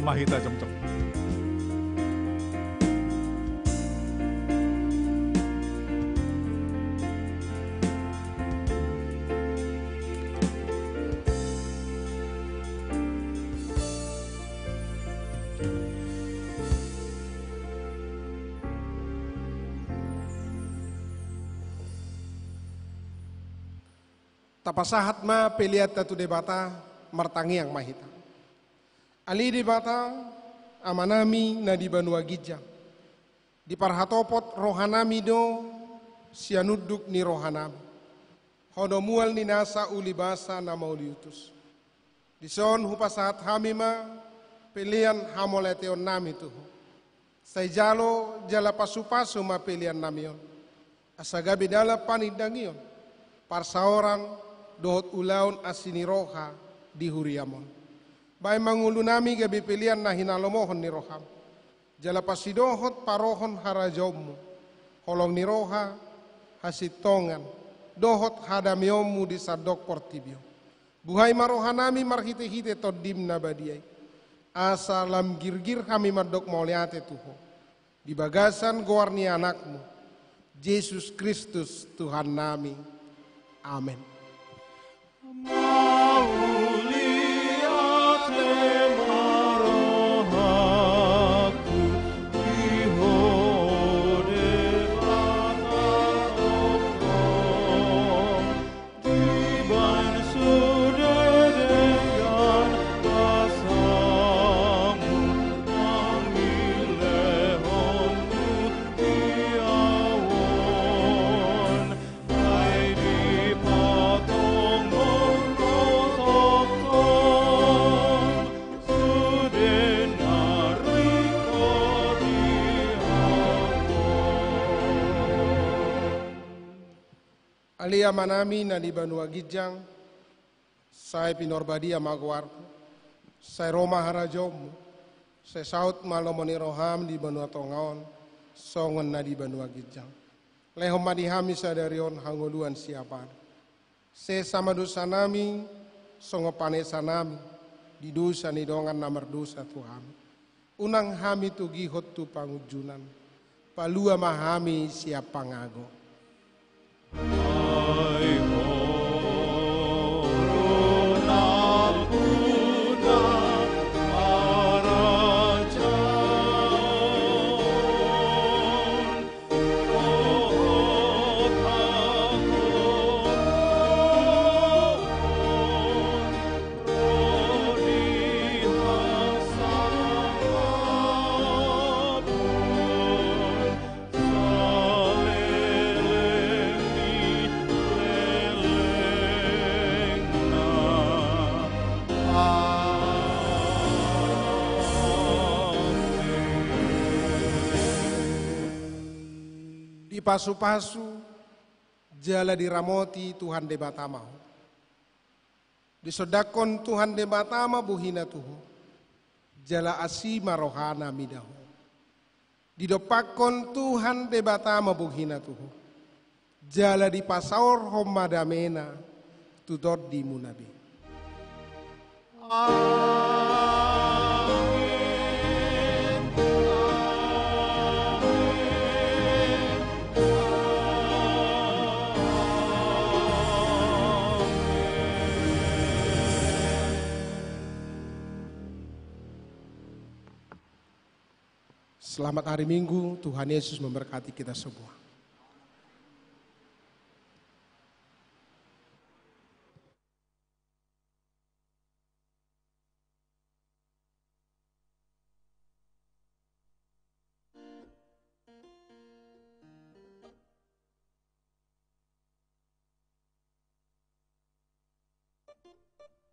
Mahita jom-jom. Tapasahat ma peliata tu debata martangi yang mahita. Ali di bata amanami na di Banua Gija. Di parhatopot rohanami do sianuduk ni rohanami. Hodomual ni nasa ulibasa na mauliutus. Di son hupasahat hamima pelian hamoleteon nami tuho. Sayjalo jala pasu-pasu ma pelian namion. Asagabi dala panidangion. Parsaoran dohot ulaun asiniroha di huriamon. Bay mangulu nami gabi pilihan na hinalomohon ni roham. Jala pasidohot parohon harajommu. Holong ni roha hasitongan. Dohot hadamiomu di sadok portibio. Buhay maroha nami marhite-hite todim na badiay. Asa lam girgir kami madok mauliate tuho. Di bagasan goarni anakmu. Yesus Kristus Tuhan nami. Amin. Mauliate marohaku, Alia manami na di Banua Gijang, saya pinorbadia magwarpu, saya Roma harajomu, saya saut malomoni roham di Banua Tongaon, songon na di Banua Gijang. Lehom madihami sadarion hangoluan siapa. Se sama dosa nami, songo panesa nami, di dosa ni dongan namar dosa Tuhan. Unang hami tu gihot tu pangujunan, palua mahami siap pangago. Di pasu-pasu jala diramoti Tuhan de Batama. Disodakon Tuhan de Batama buhina tuhu. Jala asima rohana midahu. Didopakon Tuhan de Batama buhina tuhu. Jala di pasaur homadamena tudod di munabi. Selamat hari Minggu, Tuhan Yesus memberkati kita semua.